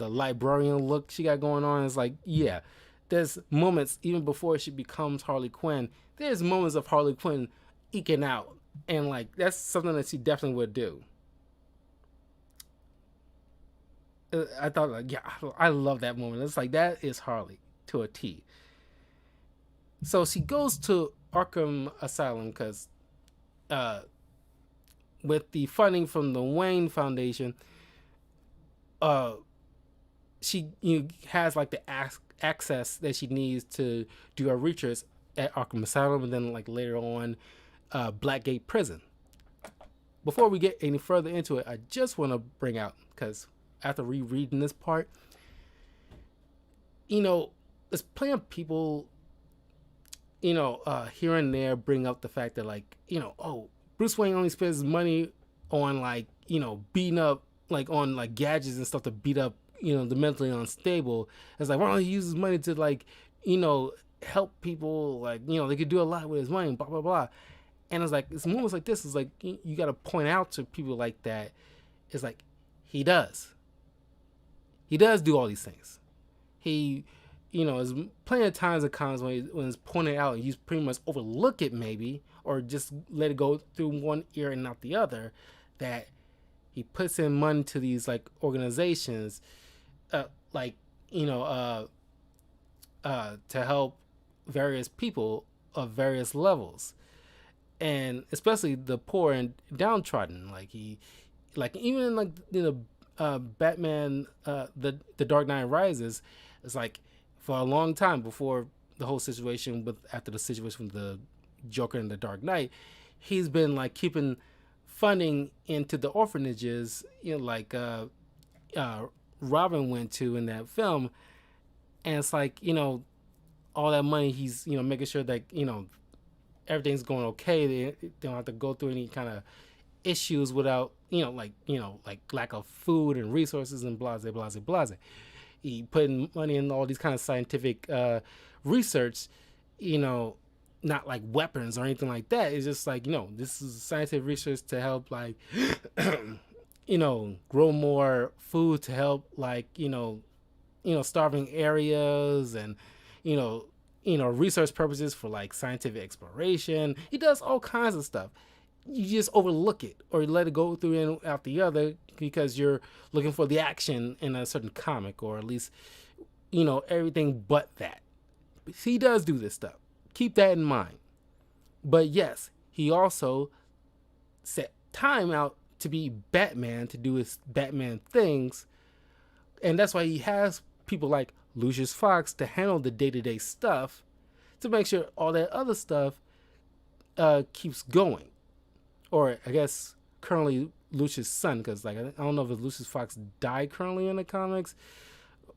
librarian look she got going on, it's like, yeah, there's moments even before she becomes Harley Quinn. There's moments of Harley Quinn eking out, and like that's something that she definitely would do. I thought like, yeah, I love that moment. It's like that is Harley to a T. So she goes to Arkham Asylum because uh, with the funding from the Wayne Foundation, uh, she has like the access that she needs to do her research at Arkham Asylum, and then like later on, Blackgate Prison. Before we get any further into it, I just want to bring out, because after rereading this part, there's plenty of people, here and there bring up the fact that like, oh, Bruce Wayne only spends money on like, beating up like on like gadgets and stuff to beat up, the mentally unstable. It's like, why don't he use his money to like, help people, like, they could do a lot with his money, blah blah blah. And it's like, it's moments like this is like you got to point out to people like that. It's like he does do all these things. He, there's plenty of times in comics when it's pointed out and you pretty much overlook it maybe, or just let it go through one ear and not the other, that he puts in money to these like organizations, like, to help various people of various levels, and especially the poor and downtrodden. Like he, like even like Batman, the Dark Knight Rises, it's like for a long time before the whole situation with after the situation with the Joker and the Dark Knight, he's been like keeping funding into the orphanages, uh, Robin went to in that film, and it's like, all that money he's, making sure that, everything's going okay. They don't have to go through any kind of issues without, like lack of food and resources and blase blase blase. He putting money in all these kind of scientific research, you know not like weapons or anything like that. It's just like, this is scientific research to help, like, grow more food to help, like, starving areas, and, you know, research purposes for like scientific exploration. He does all kinds of stuff. You just overlook it or let it go through and after the other because you're looking for the action in a certain comic, or at least, everything but that. He does do this stuff. Keep that in mind. But yes, he also set time out to be Batman, to do his Batman things. And that's why he has people like Lucius Fox to handle the day-to-day stuff, to make sure all that other stuff keeps going. Or I guess currently Lucius' son, because like I don't know if Lucius Fox died currently in the comics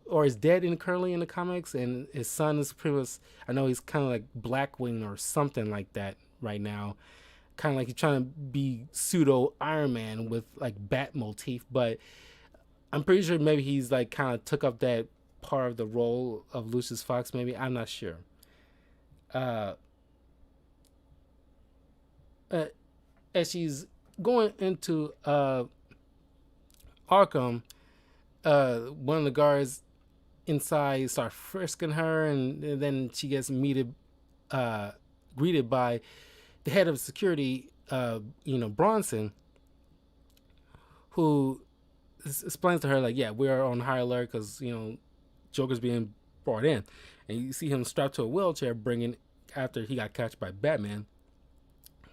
or is dead currently in the comics, and his son is pretty much, I know he's kind of like Blackwing or something like that right now, kind of like he's trying to be pseudo Iron Man with like bat motif, but I'm pretty sure maybe he's like kind of took up that part of the role of Lucius Fox. Maybe, I'm not sure. Uh, as she's going into Arkham, one of the guards inside start frisking her, and then she gets greeted by the head of security, Bronson, who explains to her like, yeah, we're on high alert because Joker's being brought in, and you see him strapped to a wheelchair, bringing after he got catched by Batman.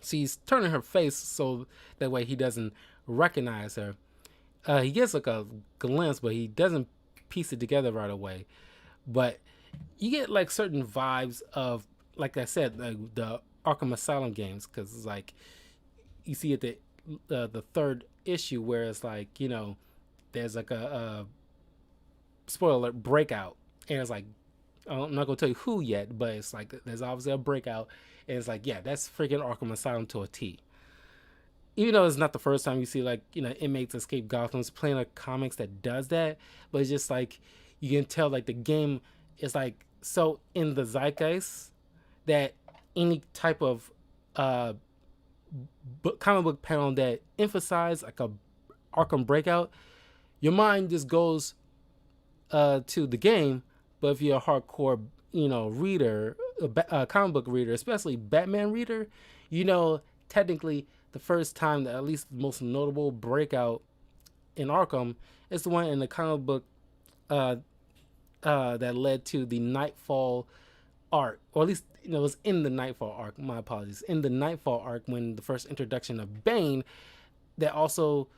She's turning her face so that way he doesn't recognize her. He gets like a glimpse, but he doesn't piece it together right away. But you get like certain vibes of, like I said, the Arkham Asylum games, because it's like you see at the third issue where it's like, there's like a spoiler alert, breakout, and it's like, I'm not gonna tell you who yet, but it's like there's obviously a breakout, and it's like, yeah, that's freaking Arkham Asylum to a T. Even though it's not the first time you see like inmates escape Gotham's playing a comics that does that, but it's just like you can tell like the game is like so in the zeitgeist that any type of comic book panel that emphasize like a Arkham breakout, your mind just goes to the game. But if you're a hardcore, reader, comic book reader, especially Batman reader, technically the first time, that at least the most notable breakout in Arkham is the one in the comic book that led to the Nightfall arc, or at least it was in the Nightfall arc. My apologies, in the Nightfall arc, when the first introduction of Bane, that also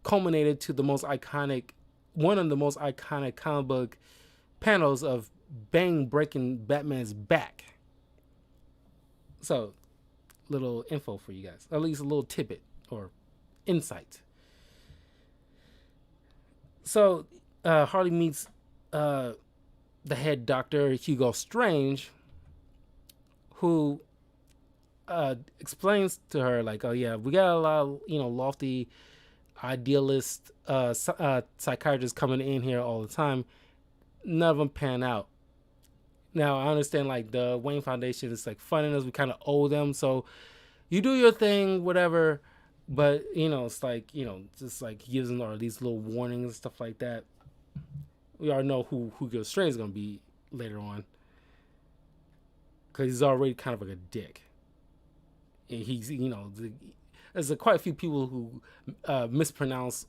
culminated to the most iconic, one of the most iconic comic book panels of Bane breaking Batman's back. So, little info for you guys, at least a little tidbit or insight. So, Harley meets the head doctor, Hugo Strange, who explains to her like, oh yeah, we got a lot of lofty idealist psychiatrists coming in here all the time. None of them pan out. Now I understand like the Wayne Foundation is like funding us, we kind of owe them, so you do your thing, whatever. But it's like just like he gives them all these little warnings and stuff like that. We already know who Hugo Strange is gonna be later on, because he's already kind of like a dick, and he's there's quite a few people who mispronounce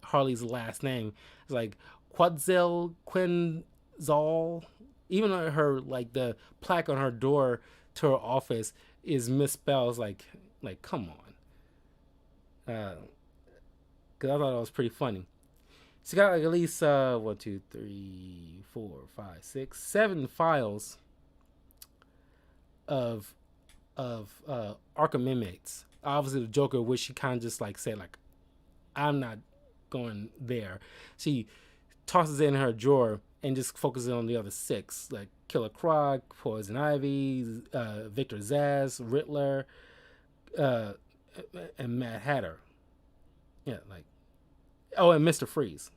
Harley's last name. It's like Quetzalcoatl. Even her like the plaque on her door to her office is misspelled. Like come on. Because I thought it was pretty funny. She got like at least 1, 2, 3, 4, 5, 6, 7 files of Arkham inmates. Obviously, the Joker, which she kind of just like said like, I'm not going there. She tosses it in her drawer and just focuses on the other six, like Killer Croc, Poison Ivy, Victor Zsasz, Riddler, uh, and Mad Hatter. Yeah, like, oh, and Mr. Freeze.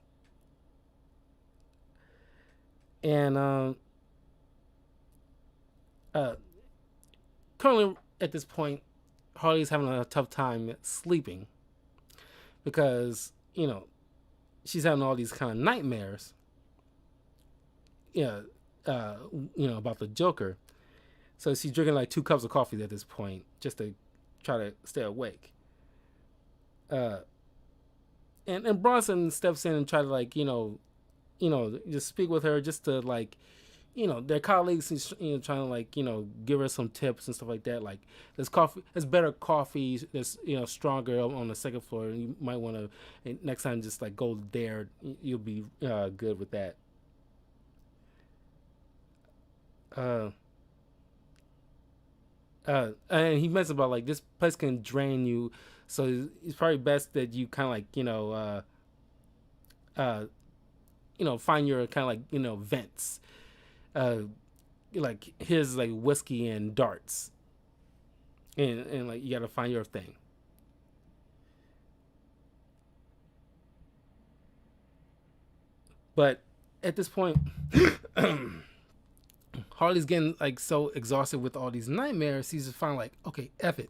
And uh, currently at this point, Harley's having a tough time sleeping because she's having all these kind of nightmares. Yeah, uh, about the Joker. So she's drinking like 2 cups of coffee at this point just to try to stay awake. Uh, and Bronson steps in and try to like just speak with her just to like their colleagues trying to like give her some tips and stuff like that. Like there's better coffee that's stronger on the second floor. You might want to next time just like go there. You'll be good with that. Uh, and he mentions about like this place can drain you, so it's probably best that you kind of like uh, find your kind of like vents. Uh, like his like whiskey and darts, and like you gotta find your thing. But at this point, Harley's getting like so exhausted with all these nightmares. She's just finally like, okay, F it.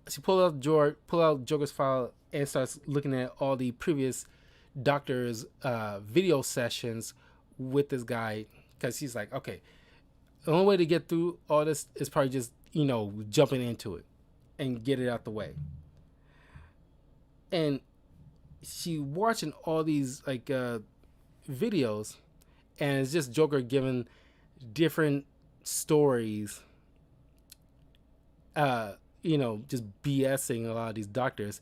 She pull out Joker's file and starts looking at all the previous doctor's video sessions with this guy because she's like, okay, the only way to get through all this is probably just jumping into it and get it out the way. And she watching all these like videos, and it's just Joker giving different stories. Just BSing a lot of these doctors.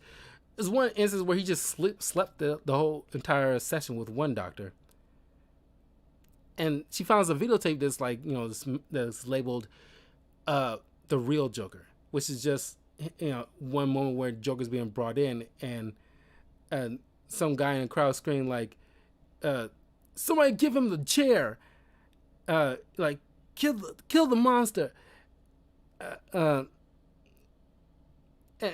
There's one instance where he just slept the whole entire session with one doctor. And she finds a videotape that's like, that's labeled the real Joker, which is just, one moment where Joker's being brought in and some guy in the crowd screaming like, somebody give him the chair, like kill the monster.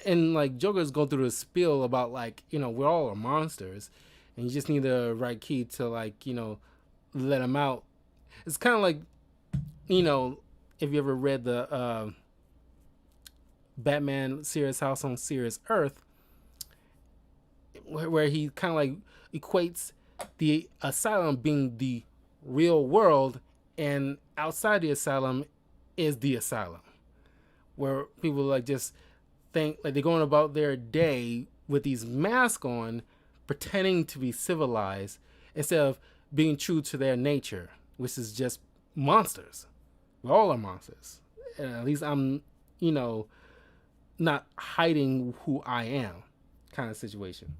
And like Joker's going through a spiel about like we're all monsters, and you just need the right key to like let him out. It's kind of like if you ever read the Batman Serious House on Serious Earth, where he kind of like equates the asylum being the real world, and outside the asylum is the asylum, where people like just think like they're going about their day with these masks on, pretending to be civilized instead of being true to their nature, which is just monsters. We all are monsters. And at least I'm, not hiding who I am, kind of situation.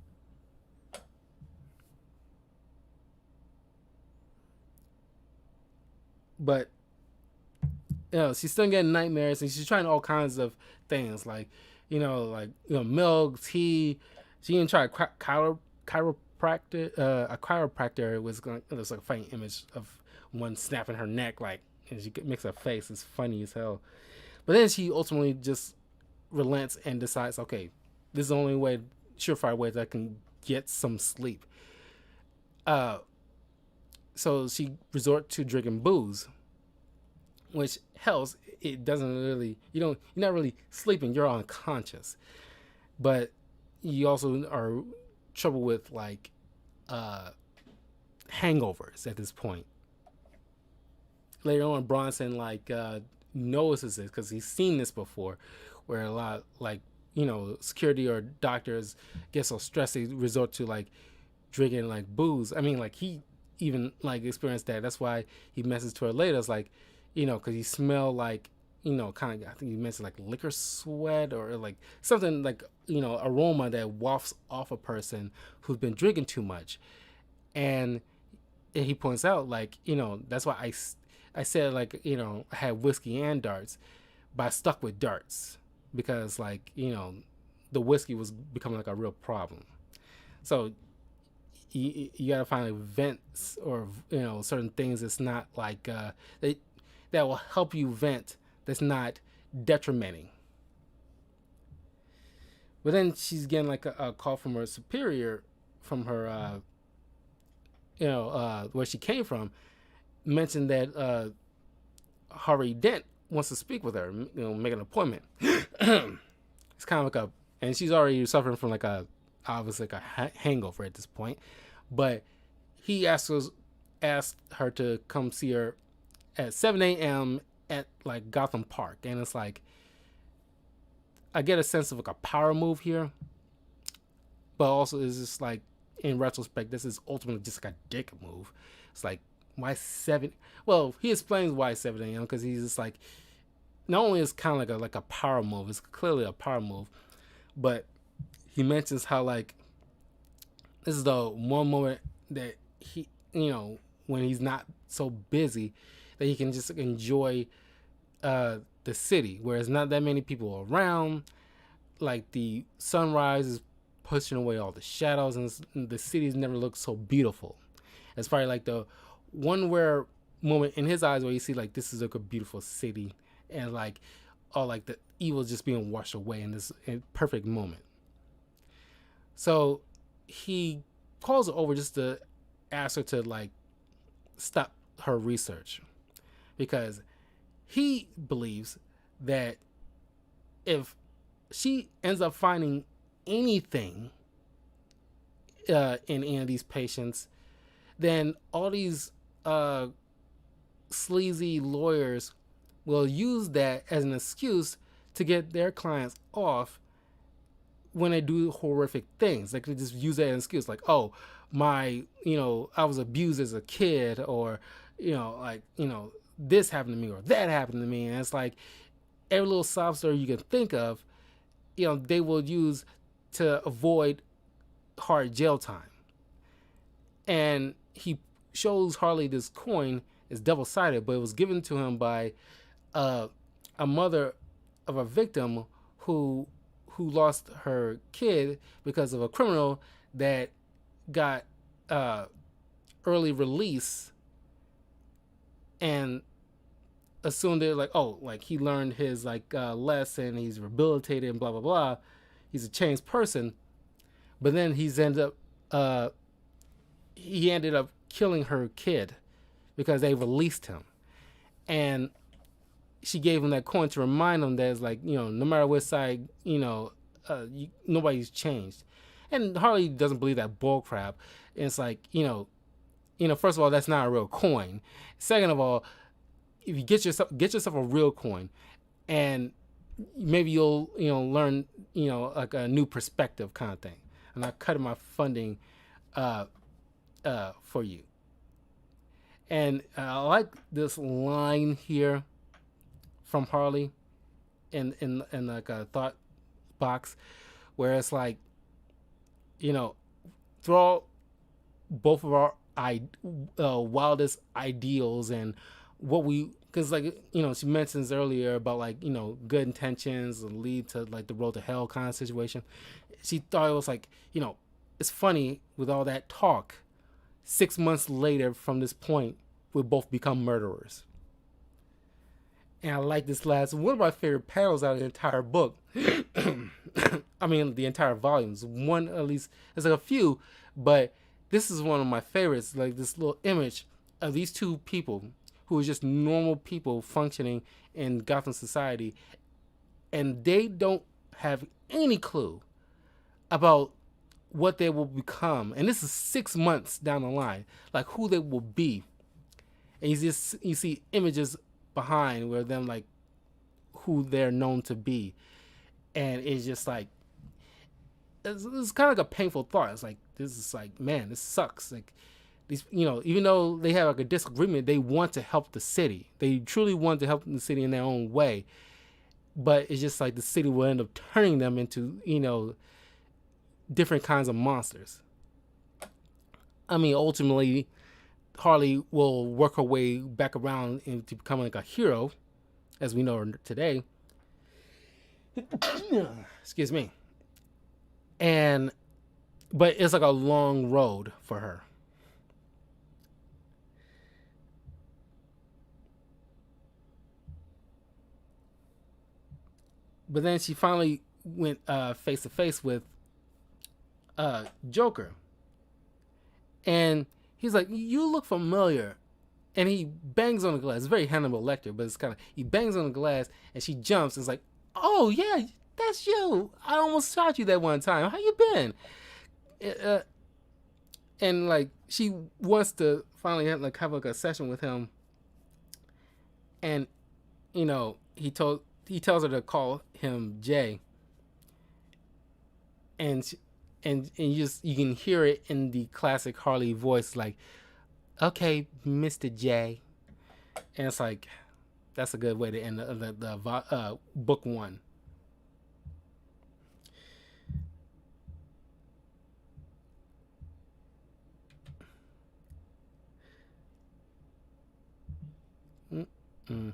But she's still getting nightmares, and she's trying all kinds of things like, milk, tea. She even tried chiropractor. A chiropractor was going. There's like a funny image of one snapping her neck, like, and she makes her face. It's funny as hell. But then she ultimately just relents and decides, okay, this is the only way, surefire way that I can get some sleep. So she resort to drinking booze, which helps. It doesn't really, you're not really sleeping, you're unconscious, but you also are trouble with like hangovers at this point. Later on, Bronson like notices this because he's seen this before, where a lot like security or doctors get so stressed they resort to like drinking like booze. I mean, like he even like experienced that. That's why he messages to her later. It's like, because he smelled like, kind of, I think he mentioned like liquor sweat or like something like, aroma that wafts off a person who's been drinking too much. And he points out like, that's why I said like, I had whiskey and darts, but I stuck with darts because like, the whiskey was becoming like a real problem. So you gotta find like vents or certain things that's not like that will help you vent. That's not detrimenting. But then she's getting like a call from her superior, from her where she came from, mentioned that Harvey Dent wants to speak with her, make an appointment. It's kind of like and she's already suffering from like obviously like a hangover at this point, but he asked her to come see her at 7 a.m. at like Gotham Park, and it's like I get a sense of like a power move here, but also it's just like in retrospect, this is ultimately just like a dick move. It's like, why 7? Well, he explains why 7 a.m. because he's just like, not only is kind of like a power move, it's clearly a power move, but he mentions how like this is the one moment that he, when he's not so busy, that he can just enjoy the city, where there's not that many people around. Like the sunrise is pushing away all the shadows, and the city's never looked so beautiful. It's probably like the one where moment in his eyes where you see like this is like a beautiful city, and like all like the evil just being washed away in this perfect moment. So he calls her over just to ask her to like stop her research, because he believes that if she ends up finding anything in any of these patients, then all these sleazy lawyers will use that as an excuse to get their clients off when they do horrific things. Like they just use that as an excuse, like, oh, I was abused as a kid, or this happened to me or that happened to me. And it's like every little sob story you can think of, they will use to avoid hard jail time. And he shows Harley this coin is double-sided, but it was given to him by a mother of a victim who lost her kid because of a criminal that got early release, and assumed it like, oh, like he learned his like lesson, he's rehabilitated and blah blah blah, he's a changed person. But then he ended up killing her kid because they released him, and she gave him that coin to remind him that it's like, no matter what side, nobody's changed. And Harley doesn't believe that bull crap. And it's like, first of all, that's not a real coin. Second of all, if you get yourself a real coin, and maybe you'll learn like a new perspective kind of thing. I'm not cutting my funding for you. And I like this line here from Harley in like a thought box, where it's like, throw both of our wildest ideals and what we, because like she mentions earlier about like good intentions lead to like the road to hell kind of situation. She thought it was like, it's funny with all that talk, 6 months later from this point we'll both become murderers. And I like this last one of my favorite panels out of the entire book. I mean the entire volumes, one at least, there's like a few, but this is one of my favorites. Like this little image of these two people who are just normal people functioning in Gotham society, and they don't have any clue about what they will become. And this is 6 months down the line, like who they will be. And you see images behind where them like who they're known to be, and it's just like it's kind of like a painful thought. It's like, this is like, man, this sucks. Like these, even though they have like a disagreement, they want to help the city. They truly want to help the city in their own way, but it's just like the city will end up turning them into different kinds of monsters. I mean, ultimately, Harley will work her way back around into becoming like a hero, as we know her today. Excuse me. And but it's like a long road for her. But then she finally went face to face with Joker, and he's like, "You look familiar." And he bangs on the glass. It's very Hannibal Lecter, but it's kind of he bangs on the glass, and she jumps. And it's like, "Oh yeah, that's you. I almost shot you that one time. How you been?" Uh, and like she wants to finally have like a session with him, and he tells her to call him Jay, and you can hear it in the classic Harley voice, like, "Okay, Mr. J," and it's like that's a good way to end the book one. Mm-mm.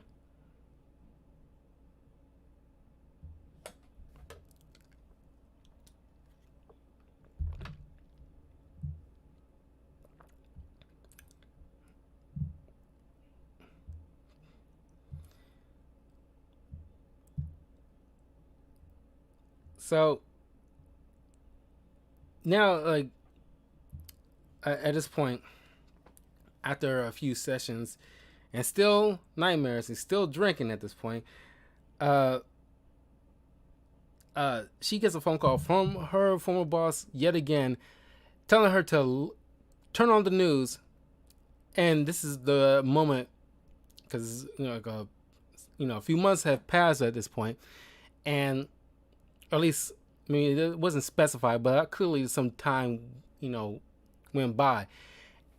So now, like at this point, after a few sessions and still nightmares and still drinking at this point, uh, she gets a phone call from her former boss yet again, telling her to turn on the news. And this is the moment because a few months have passed at this point, and or at least I mean it wasn't specified, but clearly some time went by,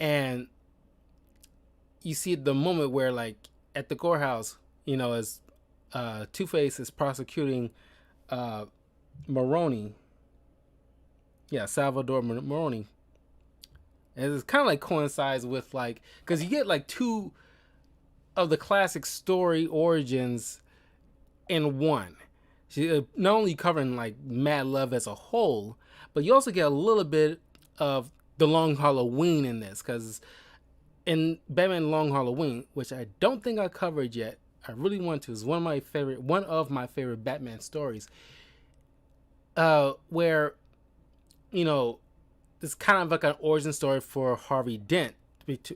and you see the moment where like at the courthouse, as Two Face is prosecuting uh, Maroni, yeah, Salvador Maroni, and it's kind of like coincides with like because you get like two of the classic story origins in one. She not only covering like Mad Love as a whole, but you also get a little bit of the Long Halloween in this because in Batman Long Halloween, which I don't think I covered yet, I really want to. Is one of my favorite Batman stories. Where it's kind of like an origin story for Harvey Dent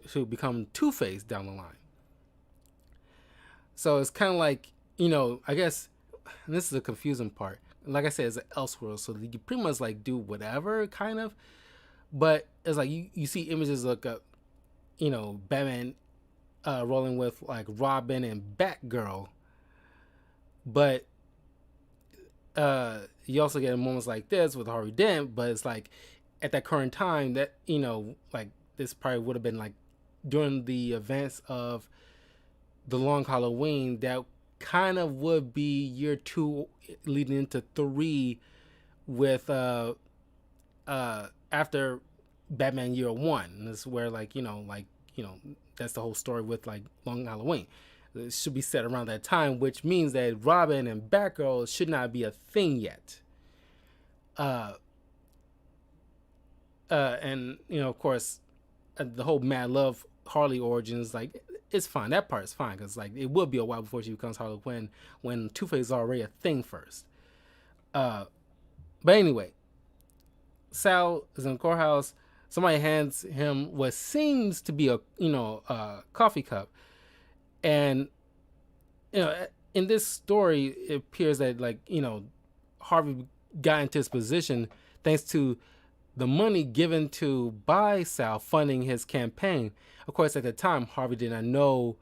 to become Two Face down the line. So it's kind of like I guess and this is the confusing part. Like I said, it's an Elseworld, so you pretty much like do whatever kind of. But it's like you see images like Batman rolling with like Robin and Batgirl, but you also get moments like this with Harvey Dent. But it's like at that current time that like this probably would have been like during the events of the Long Halloween that kind of would be year two leading into three with after Batman Year One. And this is where that's the whole story with like Long Halloween. It should be set around that time, which means that Robin and Batgirl should not be a thing yet. And of course, the whole Mad Love Harley origins, like it's fine. That part is fine because like it will be a while before she becomes Harley Quinn when Two Face is already a thing first. But anyway, Sal is in the courthouse. Somebody hands him what seems to be a coffee cup, and in this story, it appears that like Harvey got into his position thanks to the money given to by Sal funding his campaign. Of course, at the time, Harvey did not know,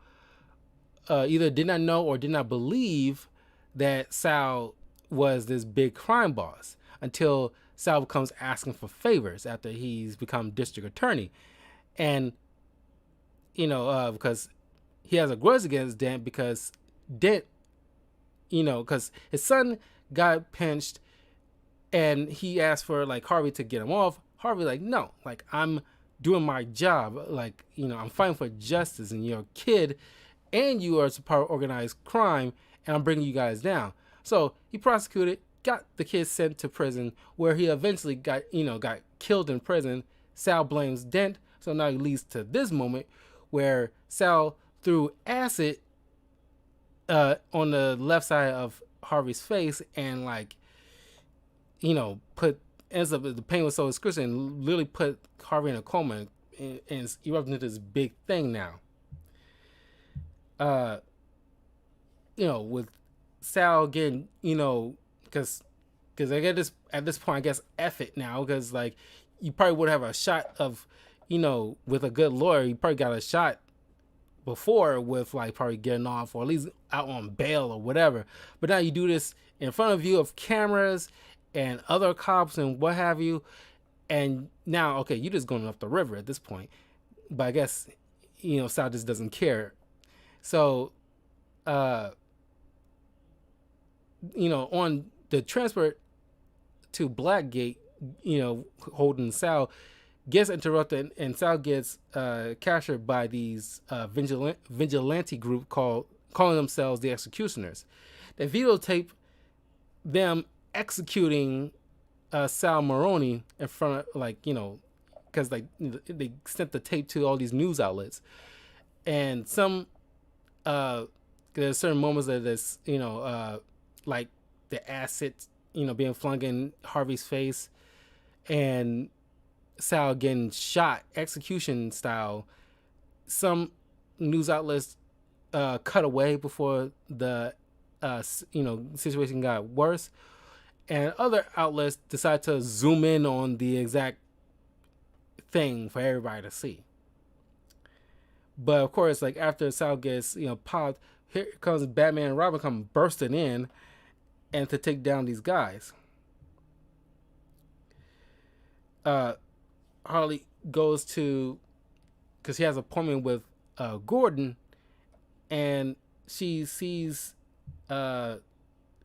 either did not know or did not believe that Sal was this big crime boss until Sal comes asking for favors after he's become district attorney. And, because he has a grudge against Dent because Dent, because his son got pinched and he asked for like Harvey to get him off. Harvey like, no, like I'm doing my job. Like, I'm fighting for justice and you're a kid and you are part of organized crime and I'm bringing you guys down. So he prosecuted got the kid sent to prison, where he eventually got killed in prison. Sal blames Dent, so now it leads to this moment where Sal threw acid on the left side of Harvey's face, and like, put ends up, the pain was so excruciating, literally put Harvey in a coma, and it's erupted into this big thing now. Uh, with Sal getting, because I get this at this point, I guess F it now, because like you probably would have a shot of, with a good lawyer, you probably got a shot before with like probably getting off, or at least out on bail or whatever. But now you do this in front of you of cameras and other cops and what have you, and now okay, you're just going off the river at this point. But I guess Sal just doesn't care. So, on the transport to Blackgate, holding Sal gets interrupted, and Sal gets captured by these vigilante group calling themselves the Executioners. They videotape them executing Sal Maroni in front of, because they sent the tape to all these news outlets, and there's certain moments that this like the acid being flung in Harvey's face, and Sal getting shot execution style. Some news outlets cut away before the situation got worse, and other outlets decide to zoom in on the exact thing for everybody to see. But of course, like after Sal gets popped, here comes Batman and Robin come bursting in, and to take down these guys. Harley goes to, because he has an appointment with Gordon, and she sees,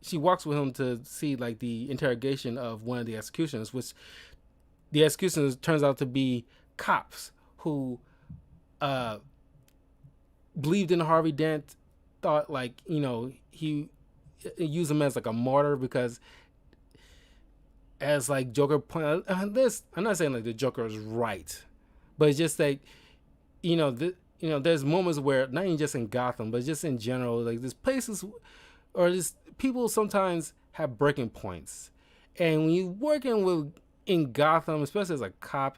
she walks with him to see like the interrogation of one of the executioners, which the executioners turns out to be cops who believed in Harvey Dent, thought like he used him as like a martyr, because as like Joker pointed out, this, I'm not saying like the Joker is right, but it's just like there's moments where, not even just in Gotham, but just in general, like there's places or just people sometimes have breaking points, and when you're working in Gotham, especially as a cop,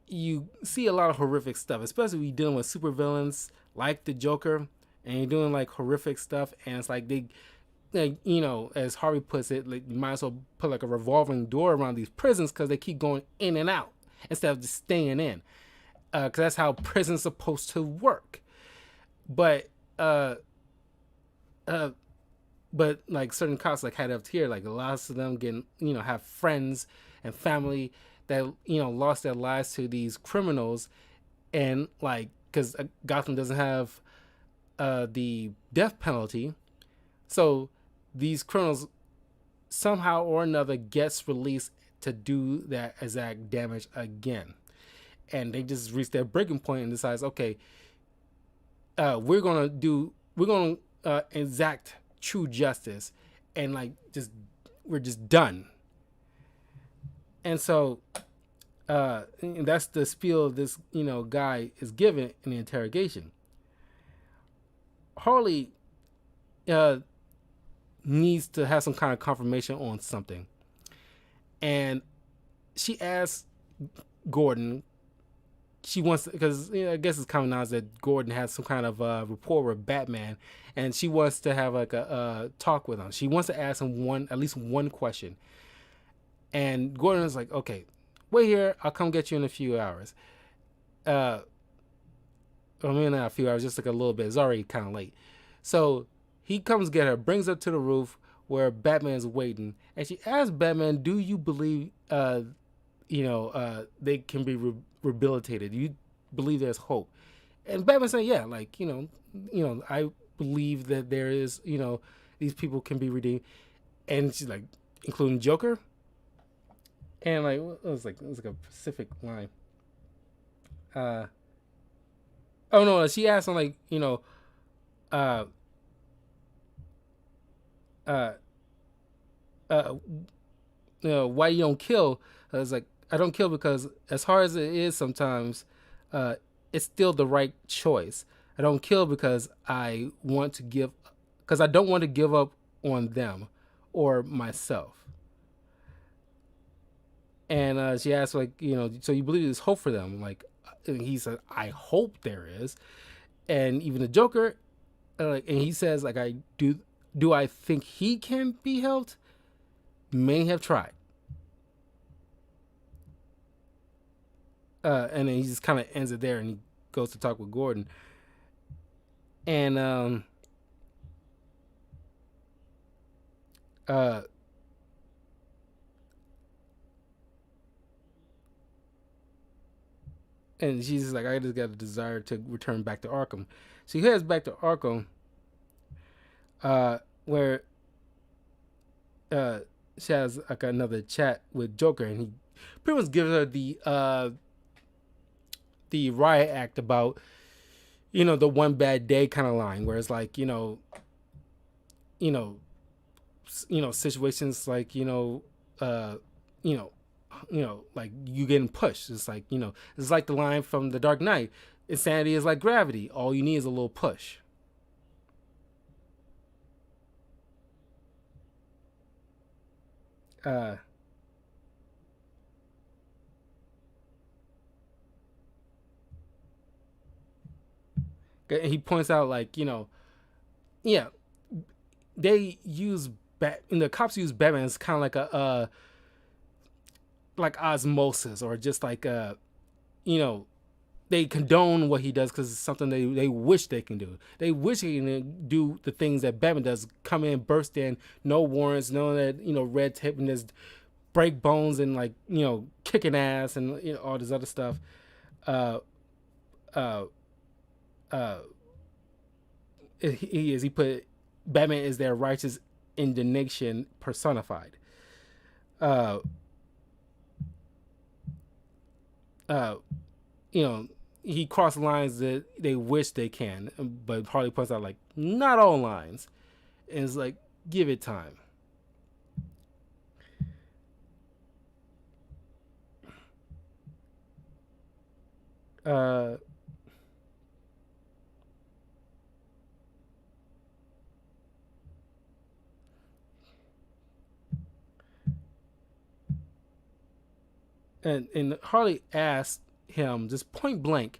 you see a lot of horrific stuff, especially when you're dealing with supervillains like the Joker, and you're doing like horrific stuff, and it's like they, like, as Harvey puts it, like you might as well put like a revolving door around these prisons, because they keep going in and out instead of just staying in, because that's how prison's supposed to work. But like certain cops like had up here, like lots of them getting have friends and family that lost their lives to these criminals, and like because Gotham doesn't have the death penalty, so these criminals somehow or another gets released to do that exact damage again, and they just reach their breaking point and decides, okay, we're gonna exact true justice, and like we're just done. And so and that's the spiel this guy is given in the interrogation. Harley needs to have some kind of confirmation on something, and she asks Gordon. She wants, because I guess it's common knowledge that Gordon has some kind of rapport with Batman, and she wants to have like a talk with him. She wants to ask him at least one question, and Gordon is like, "Okay, wait here. I'll come get you in a few hours." Or maybe not a few hours, just like a little bit. It's already kind of late, so he comes get her, brings her to the roof where Batman's waiting, and she asks Batman, "Do you believe they can be rehabilitated? Do you believe there's hope?" And Batman said, "Yeah, like I believe that there is, these people can be redeemed." And she's like, "Including Joker?" And like it was like a specific line. Oh no, she asked him like uh uh, why you don't kill? I was like, I don't kill because as hard as it is sometimes, uh, it's still the right choice. I don't kill because because I don't want to give up on them or myself. And she asked, like, so you believe there's hope for them? Like, and he said, I hope there is. And even the Joker, and he says, like, I do. Do I think he can be helped? May have tried. And then he just kind of ends it there, and he goes to talk with Gordon. And uh, and she's just like, I just got a desire to return back to Arkham. So he heads back to Arkham, where uh, she has like another chat with Joker, and he pretty much gives her the riot act about the one bad day kind of line, where it's like you know situations like you know like you getting pushed. It's like it's like the line from The Dark Knight. Insanity is like gravity. All you need is a little push. Uh, he points out like yeah, they use the cops use Batman as kind of like a like osmosis, or just like you know they condone what he does because it's something they wish they can do. They wish he can do the things that Batman does: come in, burst in, no warrants, no that red tape, and just break bones and like kicking ass and all this other stuff. Uh, uh, uh, he put Batman is their righteous indignation personified. Uh, uh, you know, he crossed lines that they wish they can, but Harley points out like not all lines, and it's like give it time. Uh, and Harley asked him just point blank,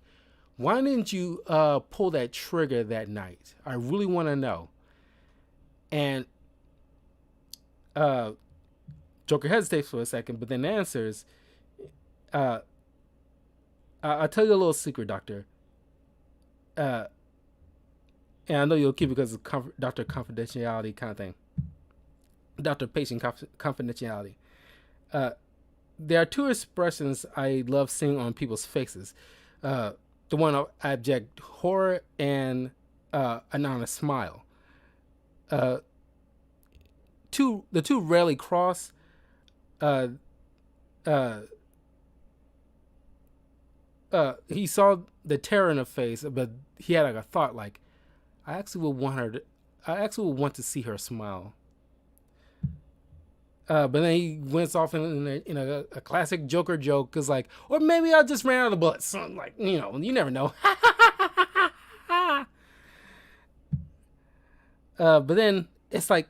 why didn't you pull that trigger that night? I really want to know. And uh, Joker hesitates for a second, but then answers, uh, I'll tell you a little secret, Doctor. Uh, and I know you'll keep it because of Doctor confidentiality kind of thing. Doctor patient confidentiality. Uh, there are two expressions I love seeing on people's faces. Uh, the one of abject horror and an honest smile. Uh, the two rarely cross. Uh, uh, he saw the terror in her face, but he had like a thought like, I actually would want to see her smile. But then he went off in a classic Joker joke, cause like, or maybe I just ran out of bullets. So, like, you never know. But then it's like,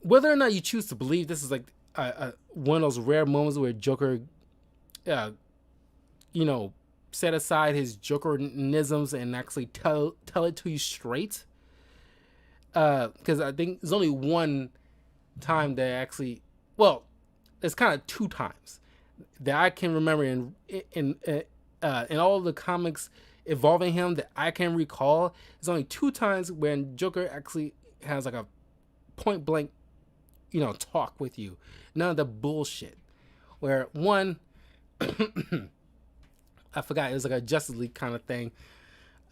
whether or not you choose to believe this is like one of those rare moments where Joker, uh, you know, set aside his Jokernisms and actually tell it to you straight. Because I think there's only one time that actually, well, it's kind of two times that I can remember in all of the comics involving him that I can recall. There's only two times when Joker actually has like a point blank, talk with you. None of the bullshit. Where one, I forgot, it was like a Justice League kind of thing.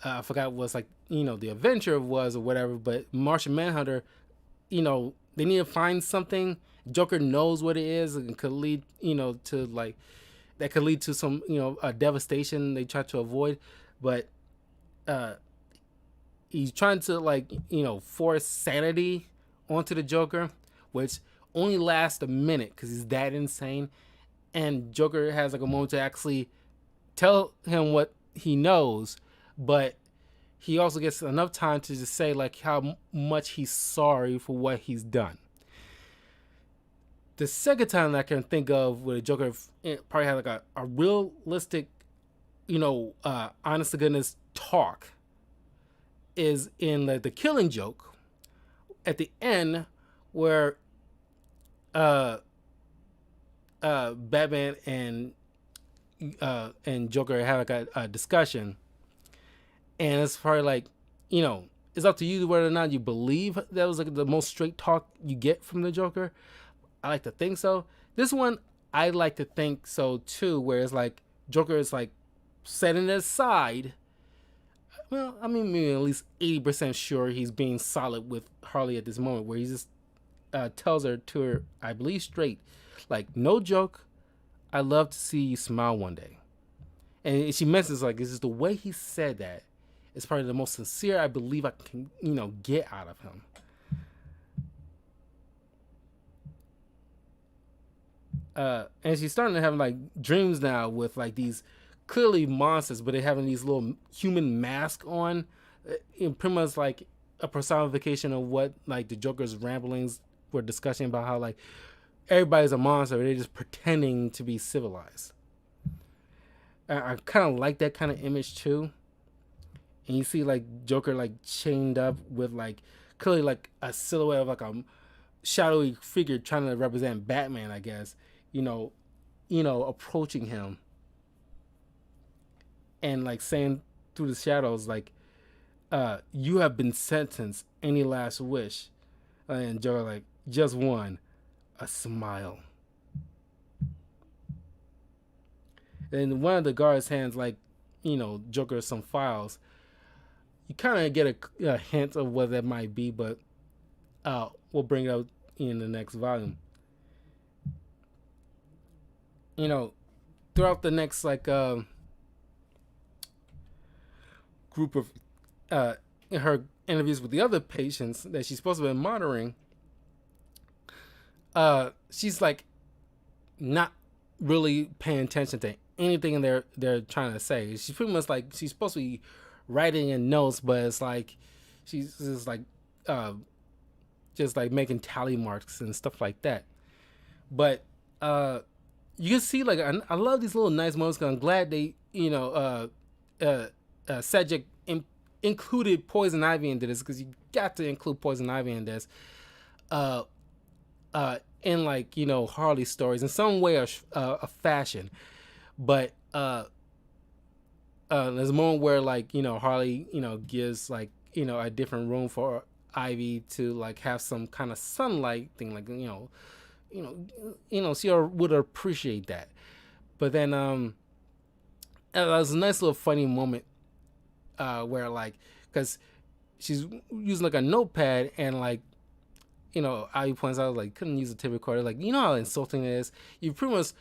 I forgot what was like, the adventure was or whatever, but Martian Manhunter, they need to find something. Joker knows what it is and could lead, to like, that could lead to some, a devastation they try to avoid. But he's trying to like, force sanity onto the Joker, which only lasts a minute because he's that insane. And Joker has like a moment to actually tell him what he knows, but he also gets enough time to just say like how much he's sorry for what he's done. The second time that I can think of where the Joker probably had like a realistic, honest to goodness talk is in the Killing Joke at the end where Batman and Joker have like a discussion, and it's probably like, it's up to you whether or not you believe that was like the most straight talk you get from the Joker. I like to think so. This one, I like to think so too, where it's like Joker is like setting it aside. Well, I mean, maybe at least 80% sure he's being solid with Harley at this moment, where he just tells her to her, I believe straight, like, no joke, I'd love to see you smile one day. And she mentions like, this is the way he said that. It's probably the most sincere I believe I can, get out of him. And she's starting to have like dreams now with like these clearly monsters, but they're having these little human masks on, pretty much like a personification of what like the Joker's ramblings were discussing about how like everybody's a monster, they're just pretending to be civilized. I kind of like that kind of image too. And you see like Joker like chained up with like clearly like a silhouette of like a shadowy figure trying to represent Batman, I guess. Approaching him and like saying through the shadows like, you have been sentenced, any last wish? And Joker like, just one, a smile. And one of the guards hands like, Joker some files. You kind of get a hint of what that might be, but we'll bring it out in the next volume. Throughout the next like group of in her interviews with the other patients that she's supposed to be monitoring, she's like not really paying attention to anything they're trying to say. She's pretty much like she's supposed to be writing in notes, but it's like she's just like making tally marks and stuff like that. But you can see like I love these little nice moments. I'm glad they Sejic included Poison Ivy into this, because you got to include Poison Ivy in this. In like Harley stories in some way or fashion, but there's a moment where like Harley gives like a different room for Ivy to like have some kind of sunlight thing, like she would appreciate that. But then it was a nice little funny moment where like, because she's using like a notepad and like Ivy points out like couldn't use a tape recorder, like how insulting it is. You pretty much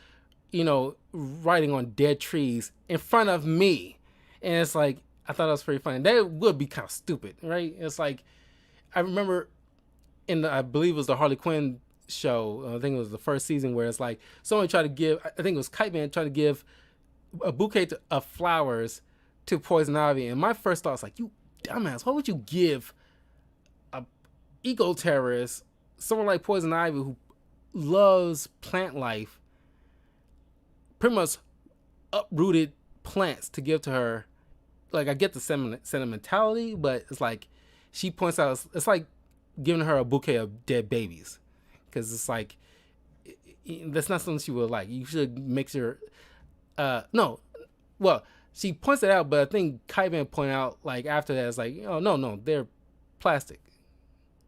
writing on dead trees in front of me. And it's like, I thought that was pretty funny. That would be kind of stupid, right? It's like, I remember I believe it was the Harley Quinn show, I think it was the first season, where it's like someone tried to give, I think it was Kite Man, tried to give a bouquet of flowers to Poison Ivy. And my first thought was like, you dumbass, why would you give a eco-terrorist, someone like Poison Ivy who loves plant life, pretty much uprooted plants, to give to her? Like, I get the sentimentality, but it's like she points out it's like giving her a bouquet of dead babies, because it's like that's not something she would like. You should make sure no, well, she points it out, but I think Kaiban pointed out like after that, it's like, oh no, they're plastic.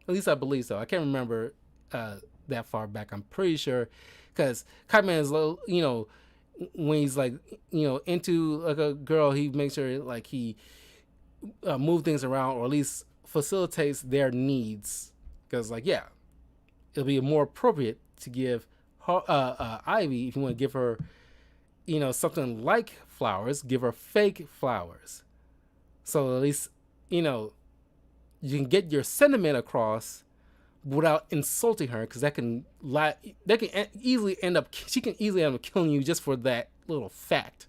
At least I believe so. I can't remember that far back. I'm pretty sure, because Kaiban is when he's like into like a girl, he makes sure like he move things around, or at least facilitates their needs, because like, yeah, it'll be more appropriate to give Ivy, if you want to give her something like flowers, give her fake flowers, so at least you can get your sentiment across, without insulting her, because that can easily end up she can easily end up killing you just for that little fact,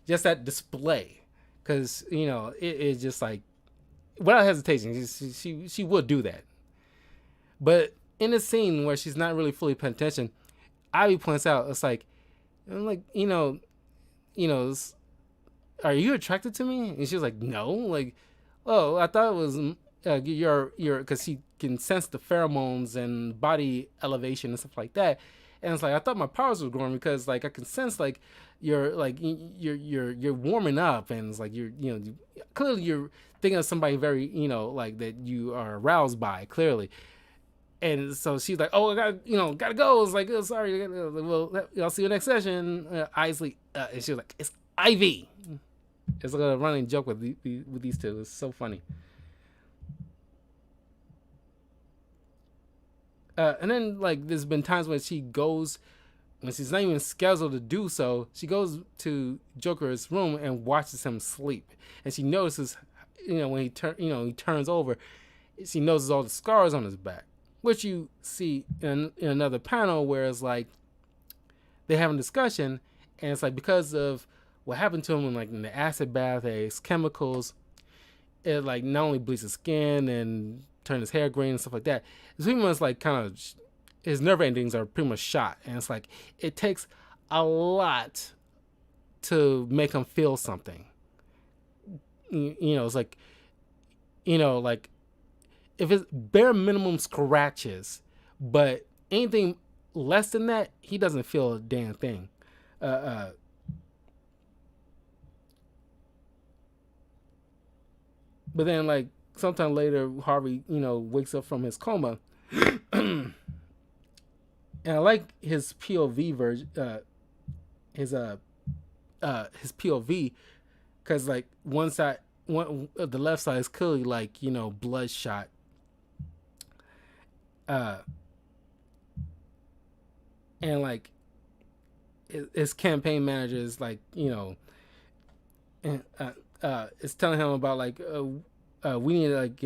just that display, because it's just like without hesitation she would do that. But in a scene where she's not really fully paying attention, Ivy points out, it's like, I'm like, are you attracted to me? And she was like, no. Like, oh, I thought it was your because she can sense the pheromones and body elevation and stuff like that. And it's like, I thought my powers were growing because like I can sense like you're warming up, and it's like clearly you're thinking of somebody very like that you are aroused by clearly. And so she's like, "Oh, I gotta go." It's like, "Oh, sorry, well, I'll see you next session." Isley, and she was like, "It's Ivy." It's like a running joke with these two. It's so funny. And then like, there's been times when when she's not even scheduled to do so, she goes to Joker's room and watches him sleep, and she notices, when he turns over, she notices all the scars on his back, which you see in another panel where it's like they have a discussion, and it's like because of what happened to him in the acid bath, his chemicals, it like not only bleached his skin and turned his hair green and stuff like that. It's pretty much like kind of his nerve endings are pretty much shot, and it's like it takes a lot to make him feel something. It's like like if it's bare minimum scratches, but anything less than that, he doesn't feel a damn thing. But then, like, sometime later, Harvey, wakes up from his coma, and I like his POV version, his POV, because like the left side is clearly like bloodshot. And like his campaign manager is like is telling him about like we need to like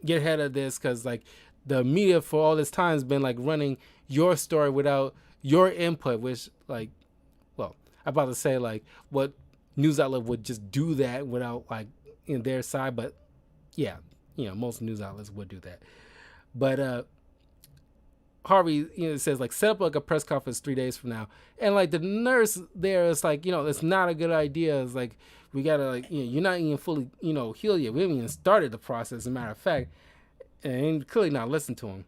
get ahead of this, because like the media for all this time has been like running your story without your input, which like, well, I'm about to say like what news outlet would just do that without like in their side, but yeah, most news outlets would do that. But Harvey, says like set up like a press conference 3 days from now, and like the nurse there is like, it's not a good idea. It's like we gotta like, you're not even fully healed yet. We haven't even started the process. As a matter of fact, and clearly not listen to him.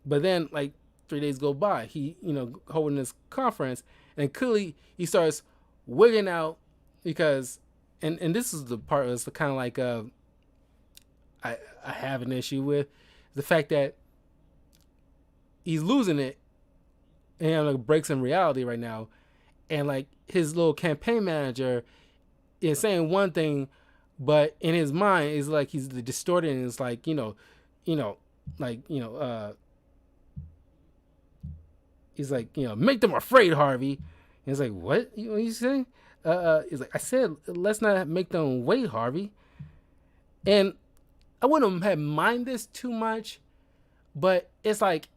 But then like 3 days go by, he holding this conference, and clearly he starts wigging out because, and this is the part that's kind of like I have an issue with the fact that he's losing it and like breaks in reality right now, and like his little campaign manager is saying one thing, but in his mind is like he's distorted, and it's like he's like make them afraid, Harvey. And it's like, what you saying? He's like, I said let's not make them wait, Harvey. And I wouldn't have mind this too much, but it's like,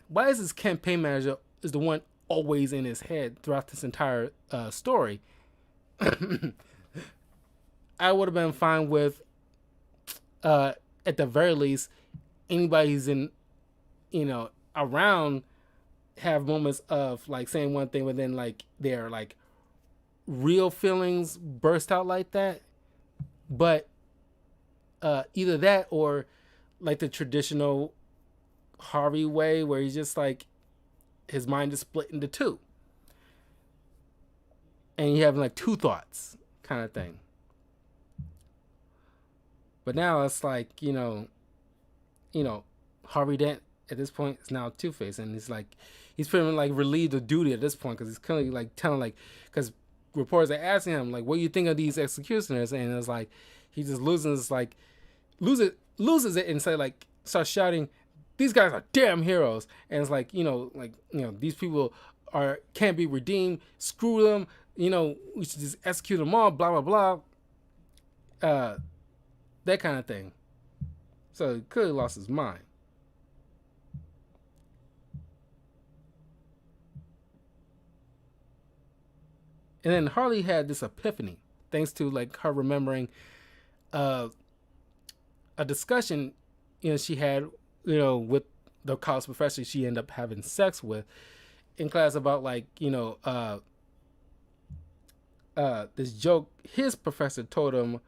why is his campaign manager is the one always in his head throughout this entire story? I would have been fine with, at the very least, anybody who's in, around have moments of like saying one thing, but then like their like real feelings burst out like that. But either that or like the traditional Harvey way, where he's just like his mind is split into two, and you have like two thoughts kind of thing. But now it's like Harvey Dent at this point is now Two-Face, and he's pretty much like relieved of duty at this point, because he's currently like telling like, because reporters are asking him like, what do you think of these executioners, and it's like he just loses it and say like starts shouting, these guys are damn heroes, and it's like these people can't be redeemed, screw them, we should just execute them all, blah blah blah. uh, that kind of thing. So he clearly lost his mind. And then Harley had this epiphany thanks to like her remembering uh, a discussion she had with the college professor she ended up having sex with in class about like this joke his professor told him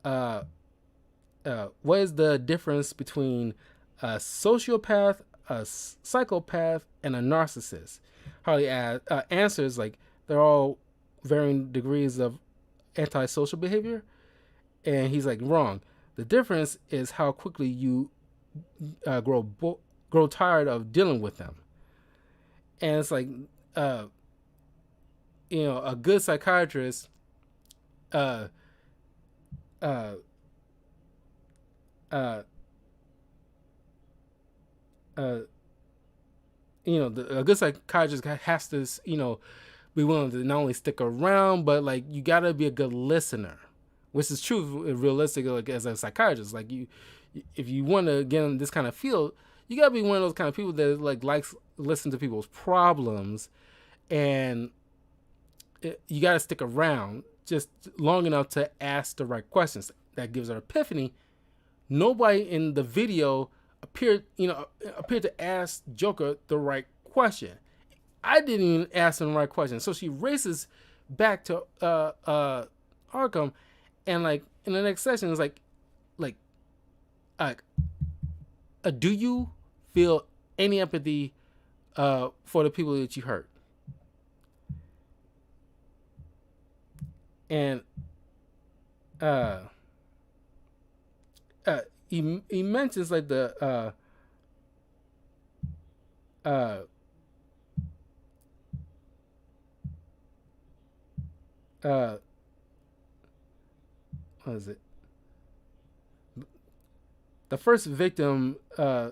uh, what is the difference between a sociopath, a psychopath, and a narcissist. Harley answers like they're all varying degrees of antisocial behavior, and he's like wrong. The difference is how quickly you grow tired of dealing with them. And it's like a good psychiatrist uh uh uh uh a good psychiatrist has to be willing to not only stick around but like you gotta be a good listener, which is true realistic. Like as a psychiatrist, like if you want to get in this kind of field, you gotta be one of those kind of people that like likes listen to people's problems, and you gotta stick around just long enough to ask the right questions. That gives her epiphany. Nobody in the video appeared to ask Joker the right question. I didn't even ask him the right question. So she races back to Arkham, and like in the next session, it's like do you feel any empathy for the people that you hurt? And he mentions like the what is it? The first victim on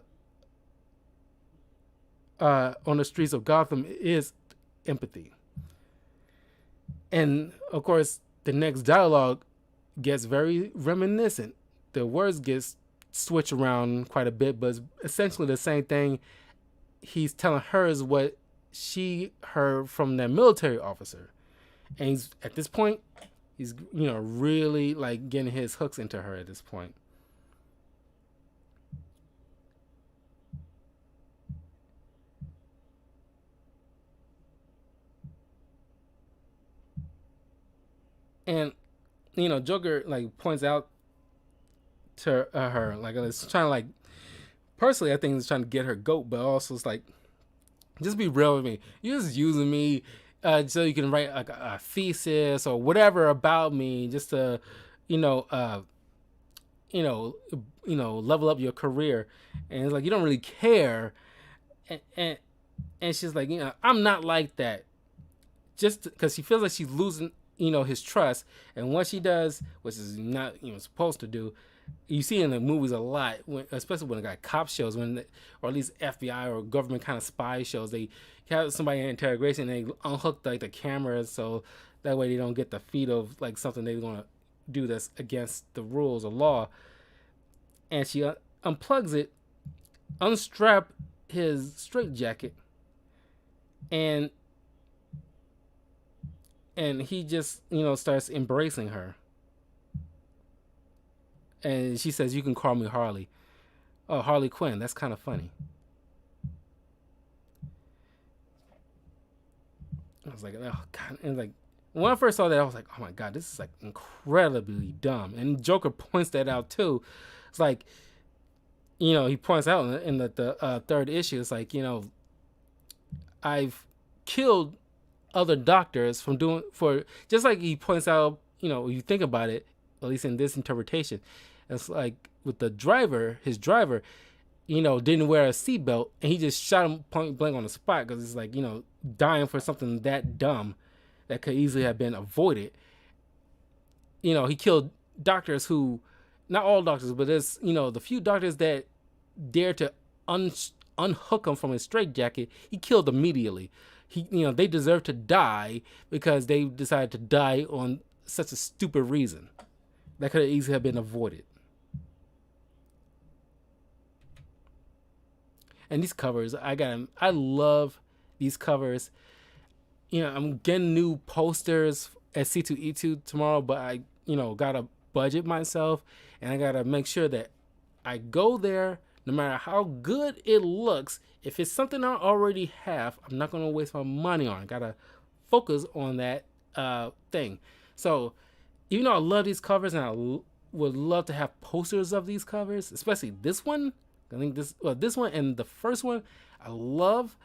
the streets of Gotham is empathy. And of course, the next dialogue gets very reminiscent. The words get switched around quite a bit, but it's essentially the same thing. He's telling her is what she heard from that military officer. And he's at this point, he's really like getting his hooks into her at this point. And Joker like points out to her like it's trying to like personally I think it's trying to get her goat, but also it's like just be real with me. You're just using me so you can write like a thesis or whatever about me just to level up your career. And it's like you don't really care. And she's like I'm not like that. Just because she feels like she's losing his trust, and once she does, which is not supposed to do, you see in the movies a lot, especially when got cop shows, or at least FBI or government kind of spy shows, they have somebody in interrogation and they unhook like the cameras so that way they don't get the feed of like something they're gonna do that's against the rules or law. And she unplugs it, unstrap his straitjacket, and he just starts embracing her. And she says, "You can call me Harley." Oh, Harley Quinn. That's kind of funny. I was like, oh god. And like when I first saw that, I was like, oh my god, this is like incredibly dumb. And Joker points that out too. It's like, he points out in the third issue. It's like, I've killed other doctors for just like he points out. You think about it, at least in this interpretation, it's like with his driver, didn't wear a seatbelt, and he just shot him point blank on the spot because it's like, dying for something that dumb that could easily have been avoided. He killed doctors who, not all doctors, but there's, the few doctors that dared to unhook him from his straitjacket, he killed immediately. They deserve to die because they decided to die on such a stupid reason. that could have easily have been avoided. And these covers, I love these covers. I'm getting new posters at C2E2 tomorrow, but I, gotta budget myself, and I gotta make sure that I go there no matter how good it looks. If it's something I already have, I'm not gonna waste my money on it. Gotta focus on that thing. So even though I love these covers and would love to have posters of these covers, especially this one. I think this one and the first one, I love.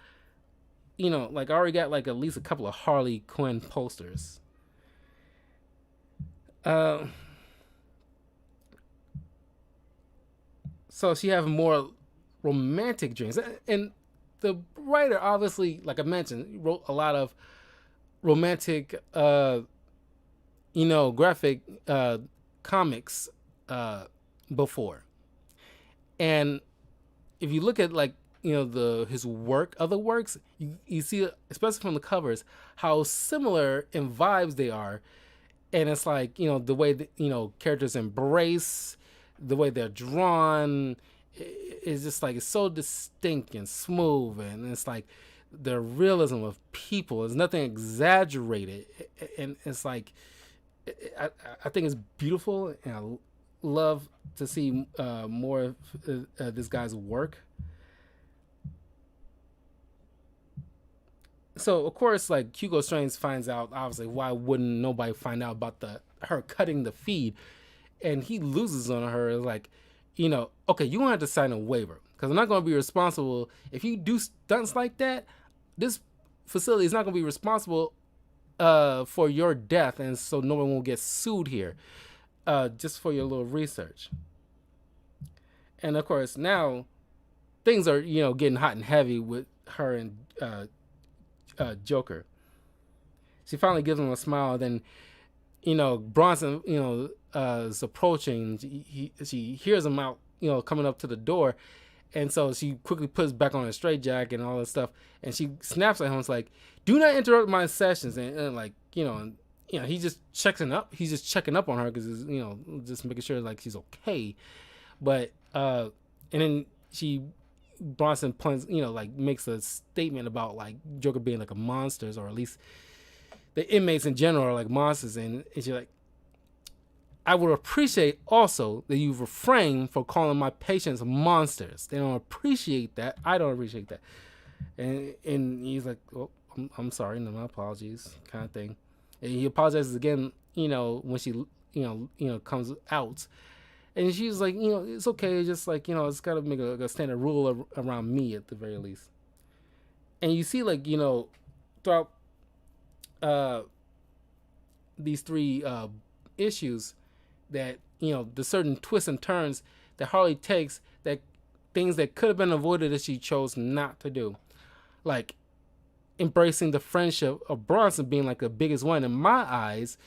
Like I already got like at least a couple of Harley Quinn posters. So she have more romantic dreams, and the writer obviously, like I mentioned, wrote a lot of romantic, graphic comics before, and if you look at like his other works, you see, especially from the covers, how similar in vibes they are, and it's like the way that characters embrace, the way they're drawn, is just like it's so distinct and smooth, and it's like the realism of people is nothing exaggerated, and it's like I think it's beautiful, and I love to see more of this guy's work. So of course, like Hugo Strange finds out, obviously, why wouldn't nobody find out about her cutting the feed, and he loses on her. Like, okay, you gonna have to sign a waiver because I'm not gonna be responsible if you do stunts like that. This facility is not gonna be responsible for your death, and so no one will get sued here. Just for your little research. And of course, now things are getting hot and heavy with her and Joker. She finally gives him a smile. Then Bronson is approaching. She hears him out coming up to the door, and so she quickly puts back on her straitjacket and all this stuff, and she snaps at him. It's like, do not interrupt my sessions, and like he just checking up. He's just checking up on her because just making sure like she's okay. But and then Bronson points, like makes a statement about like Joker being like a monsters, or at least the inmates in general are like monsters, and she's like, I would appreciate also that you refrain from calling my patients monsters. They don't appreciate that. I don't appreciate that. And he's like, oh, I'm sorry, no, my apologies, kind of thing. And he apologizes again, when she, comes out. And she's like, it's okay. It's just like, it's got to make a standard rule around me at the very least. And you see, like, throughout these three issues that, the certain twists and turns that Harley takes, that things that could have been avoided that she chose not to do. Like embracing the friendship of Bronson being like the biggest one in my eyes,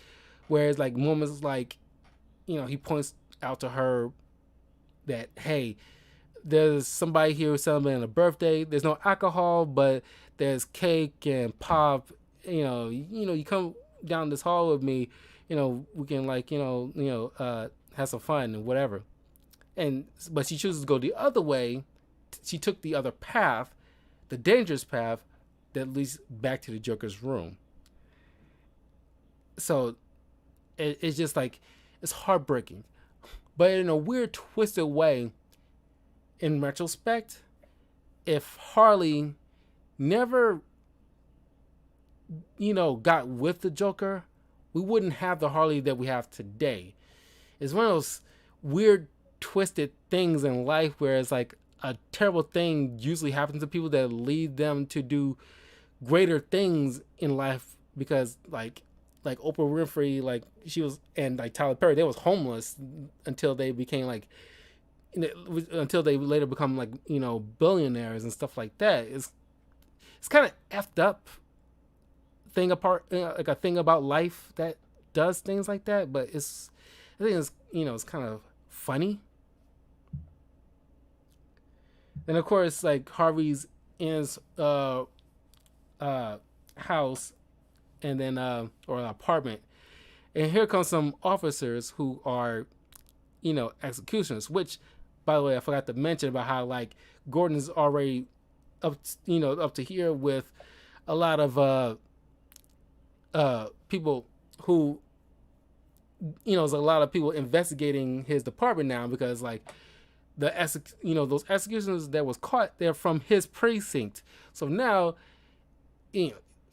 whereas like moments like, he points out to her that, hey, there's somebody here who's celebrating a birthday. There's no alcohol, but there's cake and pop. You come down this hall with me. We can like have some fun and whatever. But she chooses to go the other way. She took the other path, the dangerous path that leads back to the Joker's room. So it's just like, it's heartbreaking, but in a weird, twisted way. In retrospect, if Harley never, got with the Joker, we wouldn't have the Harley that we have today. It's one of those weird, twisted things in life where it's like a terrible thing usually happens to people that lead them to do greater things in life, because like Oprah Winfrey, like she was, and like Tyler Perry, they was homeless until they became like, until they later become like billionaires and stuff like that. It's kind of effed up thing apart, like a thing about life that does things like that. But I think it's it's kind of funny. And of course, like Harvey's in his house, and then or an apartment, And here comes some officers who are, executioners. Which, by the way, I forgot to mention about how like Gordon's already up, up to here with a lot of people who, there's a lot of people investigating his department now because like those executioners that was caught, they're from his precinct. So now,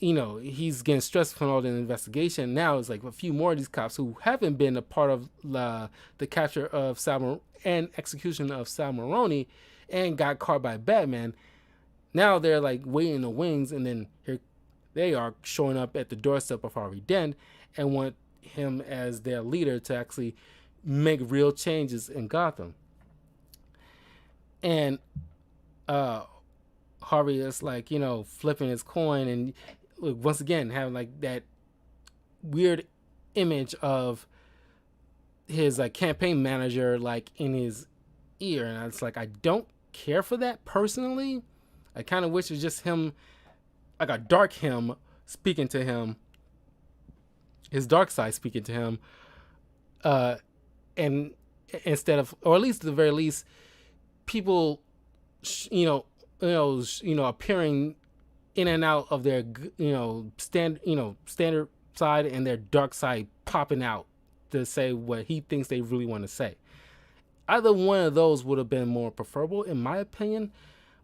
he's getting stressed from all the investigation. Now it's like a few more of these cops who haven't been a part of the capture of Sal and execution of Sal Maroni and got caught by Batman. Now they're like waiting in the wings, and then here they are showing up at the doorstep of Harvey Dent and want him as their leader to actually make real changes in Gotham. And Harvey is like, flipping his coin and once again having like that weird image of his like campaign manager like in his ear. And it's like, I don't care for that personally. I kind of wish it was just him, like a dark him speaking to him, his dark side speaking to him. And instead of, or at least at the very least, people, appearing in and out of their, standard side and their dark side popping out to say what he thinks they really want to say. Either one of those would have been more preferable, in my opinion.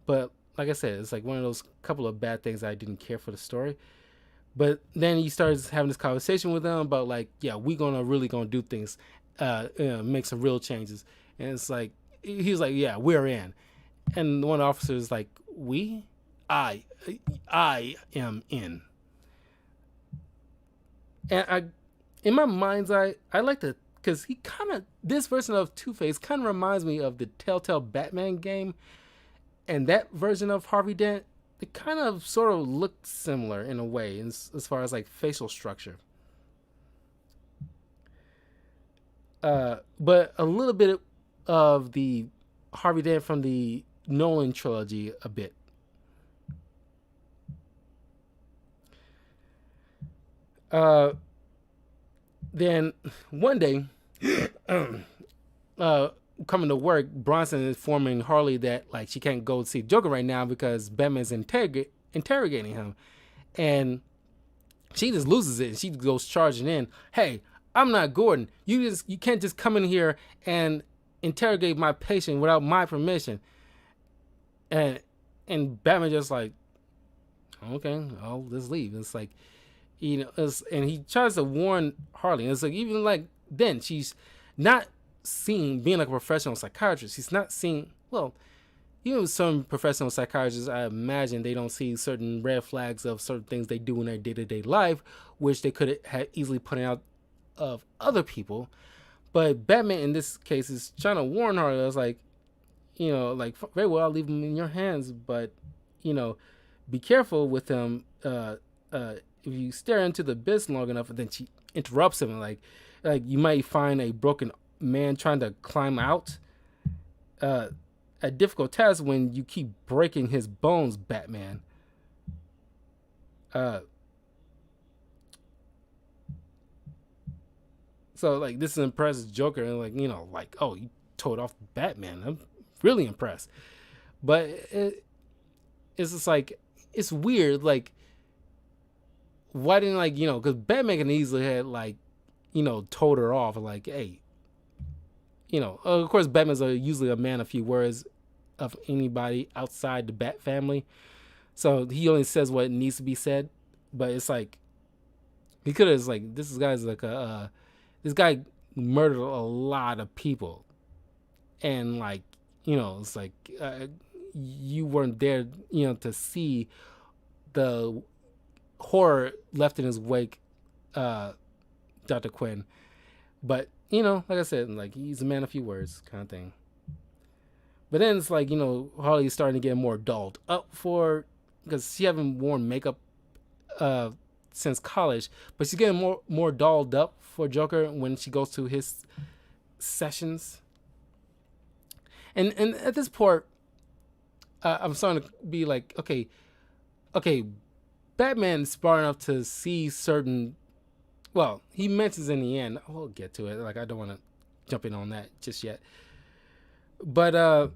But like I said, it's like one of those couple of bad things I didn't care for the story. But then he starts having this conversation with them about like, yeah, we're really gonna do things, make some real changes. And it's like, he was like, yeah, we're in. And one officer is like, I am in. And in my mind's eye, I like to, because he kind of, this version of Two-Face kind of reminds me of the Telltale Batman game. And that version of Harvey Dent, it kind of sort of looked similar in a way as far as like facial structure. But a little bit of the Harvey Dent from the Nolan trilogy a bit. Then one day, coming to work, Bronson is informing Harley that like she can't go see Joker right now because Batman's interrogating him, and she just loses it and she goes charging in. Hey, I'm not Gordon. You can't just come in here and interrogate my patient without my permission. And Batman just like, okay, I'll just leave. It's like, and he tries to warn Harley. And it's like, even like then she's not seeing, being like a professional psychiatrist, he's not seeing, well, some professional psychiatrists, I imagine they don't see certain red flags of certain things they do in their day-to-day life, which they could have easily put out of other people. But Batman in this case is trying to warn her. I was like, like, very well, I'll leave him in your hands, but be careful with him. If you stare into the abyss long enough, and then she interrupts him, and like you might find a broken man trying to climb out. A difficult task when you keep breaking his bones, Batman. So like this impresses Joker, and like like, oh, you told off Batman. I'm really impressed. But it's just like, it's weird. Like, why didn't like because Batman can easily had like told her off like, hey. Of course, Batman's usually a man of few words of anybody outside the Bat family. So he only says what needs to be said. But it's like, he could have, like, this guy's like this guy murdered a lot of people. And, like, it's like, you weren't there, to see the horror left in his wake, Dr. Quinn. But, like I said, like, he's a man of few words kind of thing. But then it's like, Harley's starting to get more dolled up because she haven't worn makeup since college. But she's getting more dolled up for Joker when she goes to his sessions. And at this point, I'm starting to be like, okay, Batman's smart enough to see certain well, he mentions in the end. We'll get to it. Like, I don't want to jump in on that just yet. But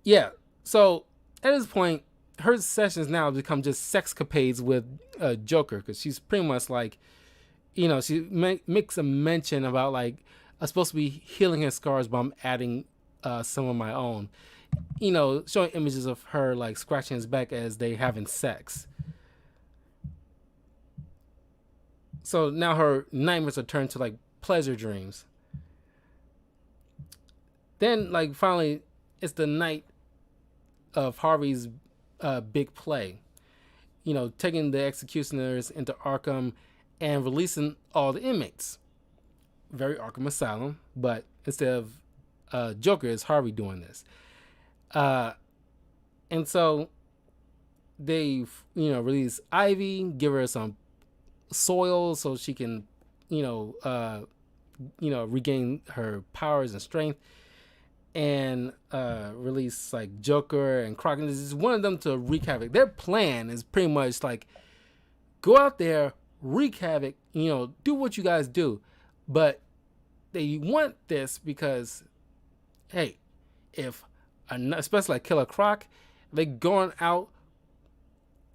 yeah. So at this point, her sessions now become just sexcapades with Joker, because she's pretty much like, she makes a mention about like, I'm supposed to be healing his scars, but I'm adding some of my own. Showing images of her like scratching his back as they having sex. So now her nightmares are turned to like pleasure dreams. Then like finally, it's the night of Harvey's big play. Taking the executioners into Arkham and releasing all the inmates. Very Arkham Asylum, but instead of Joker, it's Harvey doing this. And so they, release Ivy, give her some soil so she can, regain her powers and strength, and release like Joker and Croc. And just one of them to wreak havoc. Their plan is pretty much like, go out there, wreak havoc, do what you guys do. But they want this because, hey, if, especially like Killer Croc, they going out,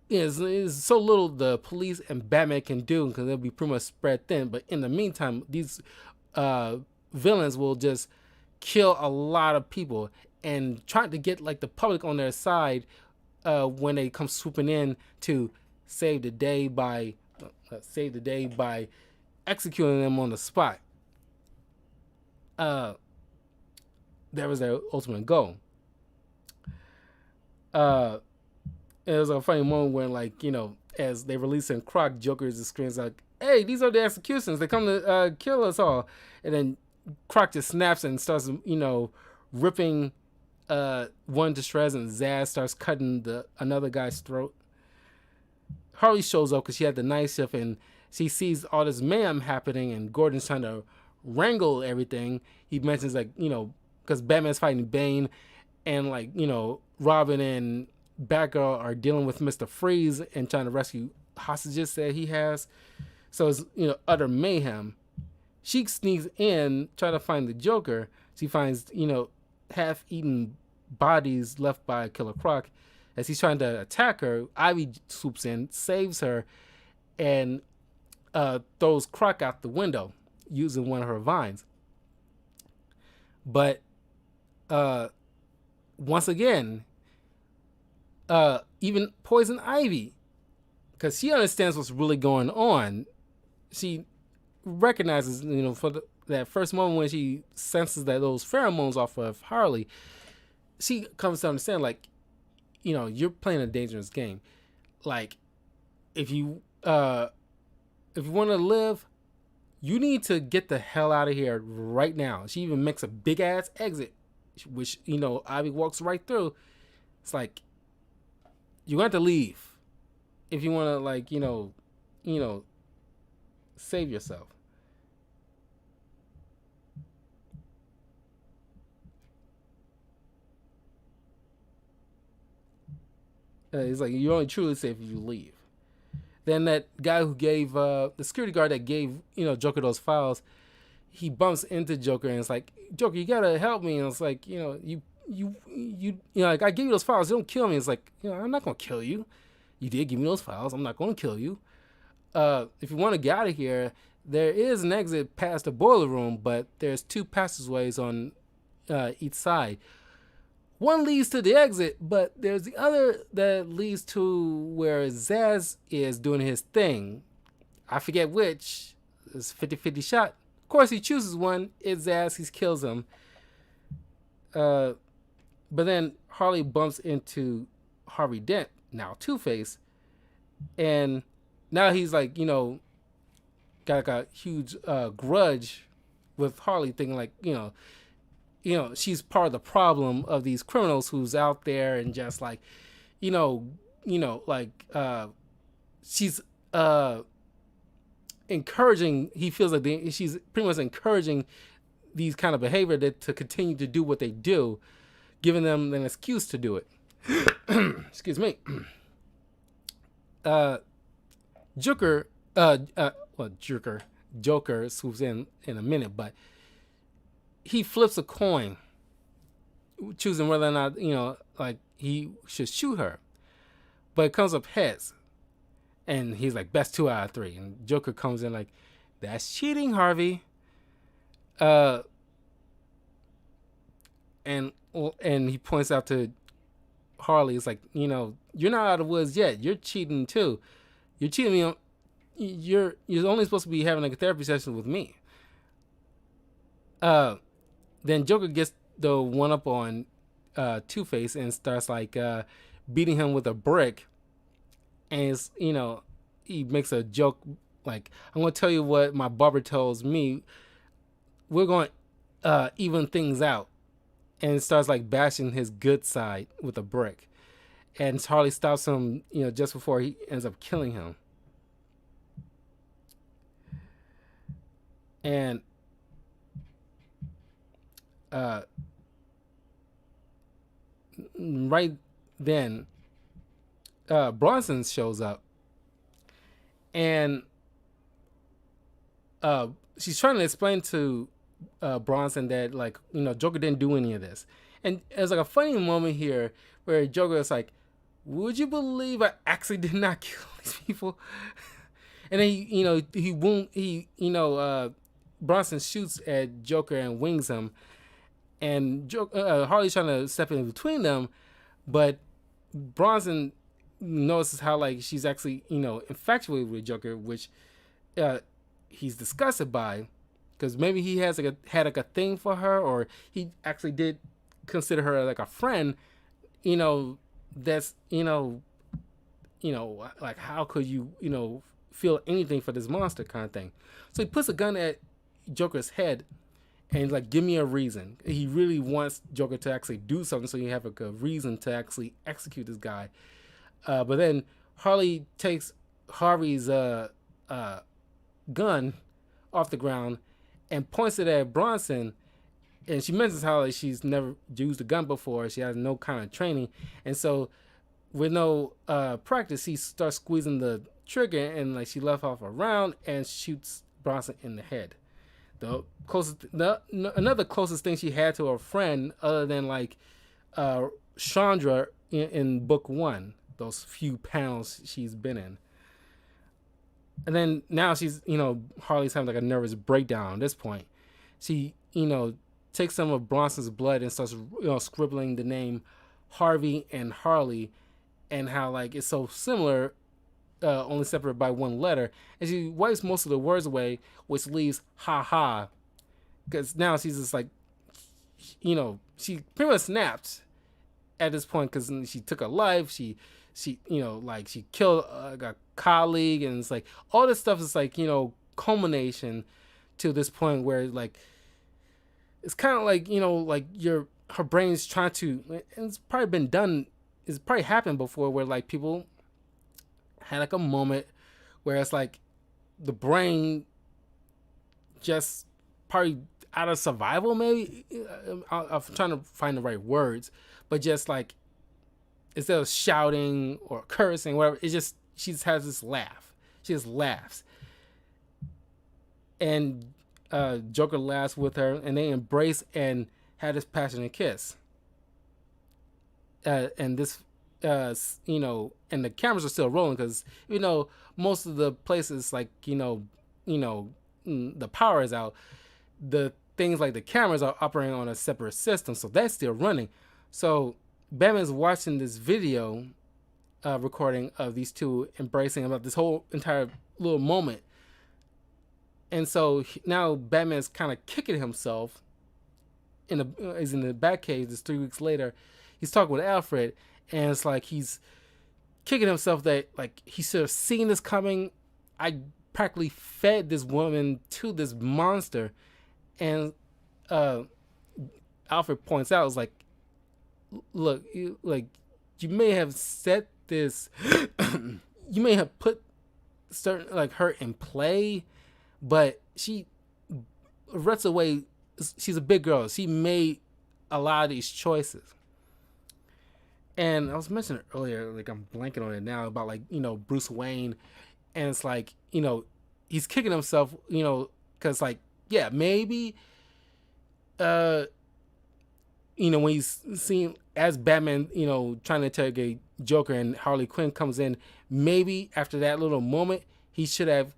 is so little the police and Batman can do, because they'll be pretty much spread thin. But in the meantime, these villains will just kill a lot of people and try to get like the public on their side when they come swooping in to save the day by executing them on the spot. That was their ultimate goal. It was a funny moment when, like, as they release in Croc, Joker's screams like, "Hey, these are the executions. They come to kill us all." And then Croc just snaps and starts, ripping one to shreds, and Zaz starts cutting another guy's throat. Harley shows up because she had the night shift, and she sees all this mayhem happening, and Gordon's trying to wrangle everything. He mentions, like, because Batman's fighting Bane, and, like, Robin and Batgirl are dealing with Mr. Freeze and trying to rescue hostages that he has. So it's, utter mayhem. She sneaks in, trying to find the Joker. She finds, half-eaten bodies left by Killer Croc. As he's trying to attack her, Ivy swoops in, saves her, and throws Croc out the window using one of her vines. But once again, even Poison Ivy, because she understands what's really going on, she recognizes, for that first moment when she senses that those pheromones off of Harley, she comes to understand, like, you're playing a dangerous game. Like, if you want to live, you need to get the hell out of here right now. She even makes a big ass exit, which, Ivy walks right through. It's like, you have to leave if you want to, like, save yourself. It's like, you're only truly safe if you leave. Then that guy who gave the security guard that gave Joker those files, he bumps into Joker and it's like, Joker, you gotta help me. And it's like, you like, I gave you those files, don't kill me. It's like, I'm not gonna kill you. You did give me those files, I'm not gonna kill you. If you want to get out of here, there is an exit past the boiler room, but there's 2 passageways on each side. One leads to the exit, but there's the other that leads to where Zaz is doing his thing. I forget which. It's 50-50 shot. Of course, he chooses one. It's Zaz. He kills him. But then Harley bumps into Harvey Dent, now Two-Face. And now he's like, got like a huge grudge with Harley, thinking like, she's part of the problem of these criminals who's out there and just like, she's encouraging, he feels like she's pretty much encouraging these kind of behavior to continue to do what they do, giving them an excuse to do it. Excuse me. Joker well, Joker swoops in a minute, but he flips a coin, choosing whether or not like he should shoot her, but it comes up heads, and he's like, best 2 out of 3, and Joker comes in like, that's cheating, Harvey. And he points out to Harley, it's like, you're not out of the woods yet. You're cheating too. You're cheating me on. You're only supposed to be having like a therapy session with me. Then Joker gets the one up on Two-Face and starts like beating him with a brick, and it's, he makes a joke like, I'm gonna tell you what my barber tells me. We're going to even things out, and starts like bashing his good side with a brick, and Harley stops him, just before he ends up killing him. And right then, Bronson shows up, and she's trying to explain to Bronson that, like, Joker didn't do any of this, and there's like a funny moment here where Joker is like, "Would you believe I actually did not kill these people?" And then Bronson shoots at Joker and wings him, and Harley's trying to step in between them, but Bronson notices how like she's actually infatuated with Joker, which he's disgusted by, because maybe he has had a thing for her, or he actually did consider her like a friend. That's like, how could you feel anything for this monster kind of thing. So he puts a gun at Joker's head and he's like, give me a reason. He really wants Joker to actually do something, so you have a reason to actually execute this guy. But then Harley takes Harvey's gun off the ground and points it at Bronson, and she mentions how like, she's never used a gun before. She has no kind of training, and so with no practice, he starts squeezing the trigger, and like she left off a round and shoots Bronson in the head. Another closest thing she had to a friend, other than like Chandra in book 1, those few panels she's been in. And then now she's, Harley's having like a nervous breakdown at this point. She, takes some of Bronson's blood and starts, scribbling the name Harvey and Harley, and how like it's so similar, only separated by one letter. And she wipes most of the words away, which leaves ha ha. Because now she's just like, she pretty much snapped at this point, because she took a life. She like she killed a colleague, and it's like all this stuff is like, culmination to this point where like it's kind of like, like her brain's trying to, and it's probably been done, it's probably happened before, where like people had like a moment where it's like the brain just probably out of survival, maybe. I'm trying to find the right words, but just like, instead of shouting or cursing, whatever, she just has this laugh. She just laughs. And Joker laughs with her, and they embrace and have this passionate kiss. And this, and the cameras are still rolling, because, most of the places, like, the power is out. The things like the cameras are operating on a separate system, so that's still running. So Batman's watching this video recording of these two embracing about this whole entire little moment. And so now Batman's kind of kicking himself. He's in the Batcave. This 3 weeks later. He's talking with Alfred, and it's like he's kicking himself that like he should have seen this coming. I practically fed this woman to this monster, and Alfred points out, it's like, look, you may have set this, you may have put certain like her in play, but she ruts away. She's a big girl. She made a lot of these choices. And I was mentioning earlier, like I'm blanking on it now, about like, Bruce Wayne and it's like, he's kicking himself, because like, yeah, maybe, uh, when he's seen as Batman, trying to interrogate Joker, and Harley Quinn comes in, maybe after that little moment, he should have,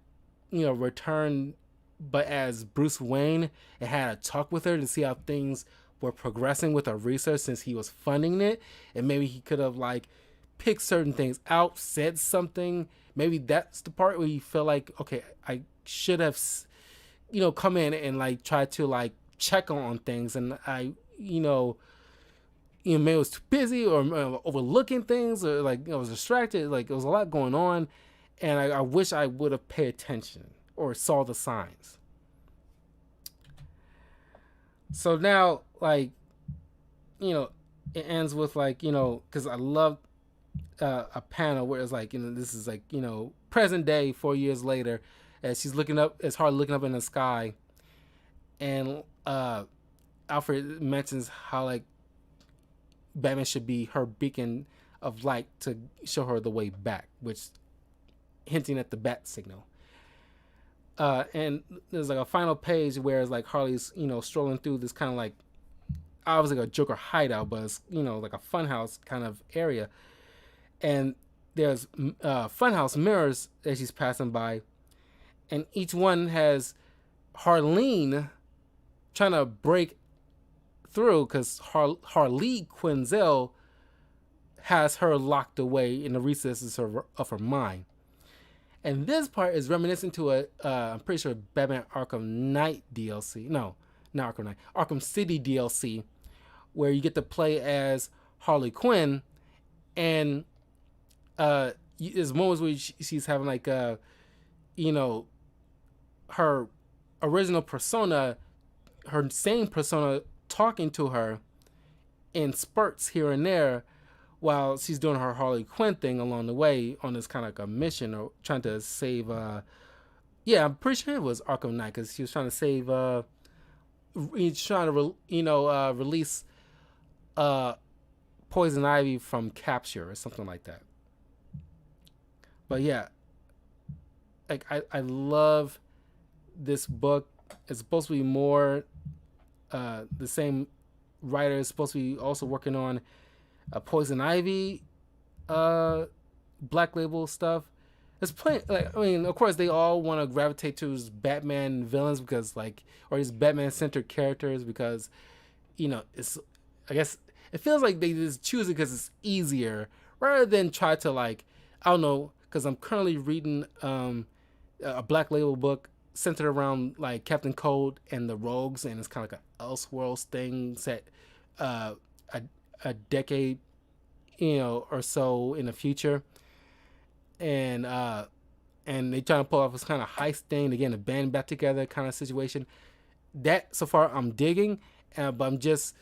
returned, but as Bruce Wayne, and had a talk with her to see how things were progressing with her research since he was funding it, and maybe he could have like picked certain things out, said something. Maybe that's the part where you feel like, okay, I should have, come in and like try to like check on things, and I, maybe I was too busy or overlooking things, or like I was distracted. Like, there was a lot going on, and I wish I would have paid attention or saw the signs. So now, like, it ends with like, because I love a panel where it's like, this is like, present day, 4 years later, as she's looking up, as Harley looking up in the sky, and Alfred mentions how like Batman should be her beacon of light to show her the way back, which hinting at the bat signal. And there's like a final page where it's like Harley's, strolling through this kind of like, obviously like a Joker hideout, but it's, like a funhouse kind of area. And there's funhouse mirrors that she's passing by, and each one has Harleen trying to break through, because Harley Quinzel has her locked away in the recesses of her mind. And this part is reminiscent to I'm pretty sure, Batman Arkham Knight DLC. No, not Arkham Knight. Arkham City DLC, where you get to play as Harley Quinn, and there's moments where she's having like, her original persona, her same persona, talking to her in spurts here and there, while she's doing her Harley Quinn thing along the way on this kind of like a mission, or trying to save. I'm pretty sure it was Arkham Knight, because she was trying to save. He's trying to release Poison Ivy from capture or something like that. But yeah, like I love this book. It's supposed to be more. The same writer is supposed to be also working on a Poison Ivy Black Label stuff. It's plenty, like, I mean, of course they all want to gravitate to his Batman villains, because like, or his Batman centered characters, because it's, I guess it feels like they just choose it because it's easier, rather than try to like, I don't know, because I'm currently reading a Black Label book centered around like Captain Cold and the Rogues, and it's kind of like an Elseworlds thing set a decade, or so in the future, and they trying to pull off this kind of heist thing to get a band back together kind of situation. That so far I'm digging, but I'm just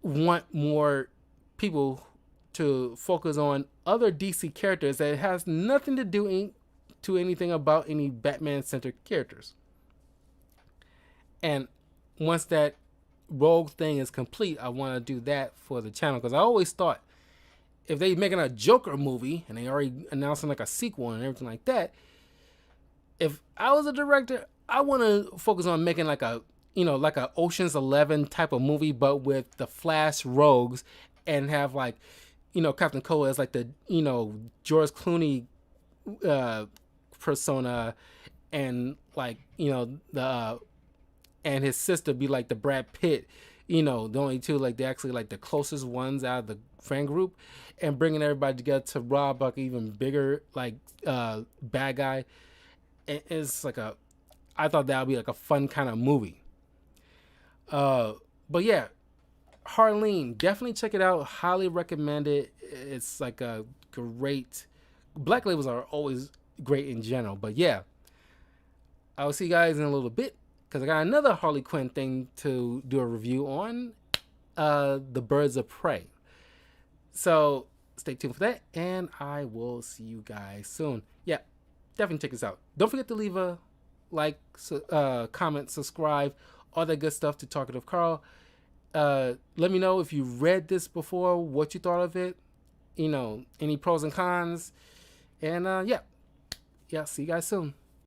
want more people to focus on other DC characters that has nothing to do to anything about any Batman centered characters. And once that Rogue thing is complete, I want to do that for the channel, because I always thought if they making a Joker movie and they already announcing like a sequel and everything like that, if I was a director, I want to focus on making like a like a Ocean's 11 type of movie, but with the Flash Rogues, and have like Captain Cold as like the George Clooney persona, and like the and his sister be like the Brad Pitt, the only two like they actually like the closest ones out of the friend group, and bringing everybody together to rob like even bigger like bad guy. And it's like I thought that would be like a fun kind of movie. But yeah, Harleen, definitely check it out. Highly recommend it. It's like a great. Black labels are always great in general, but yeah, I'll see you guys in a little bit, because I got another Harley Quinn thing to do a review on, the Birds of Prey. So stay tuned for that, and I will see you guys soon. Yeah, definitely check this out. Don't forget to leave a like, comment, subscribe, all that good stuff to Talkative Carl. Let me know if you read this before, what you thought of it, any pros and cons, and yeah, Yeah, see you guys soon.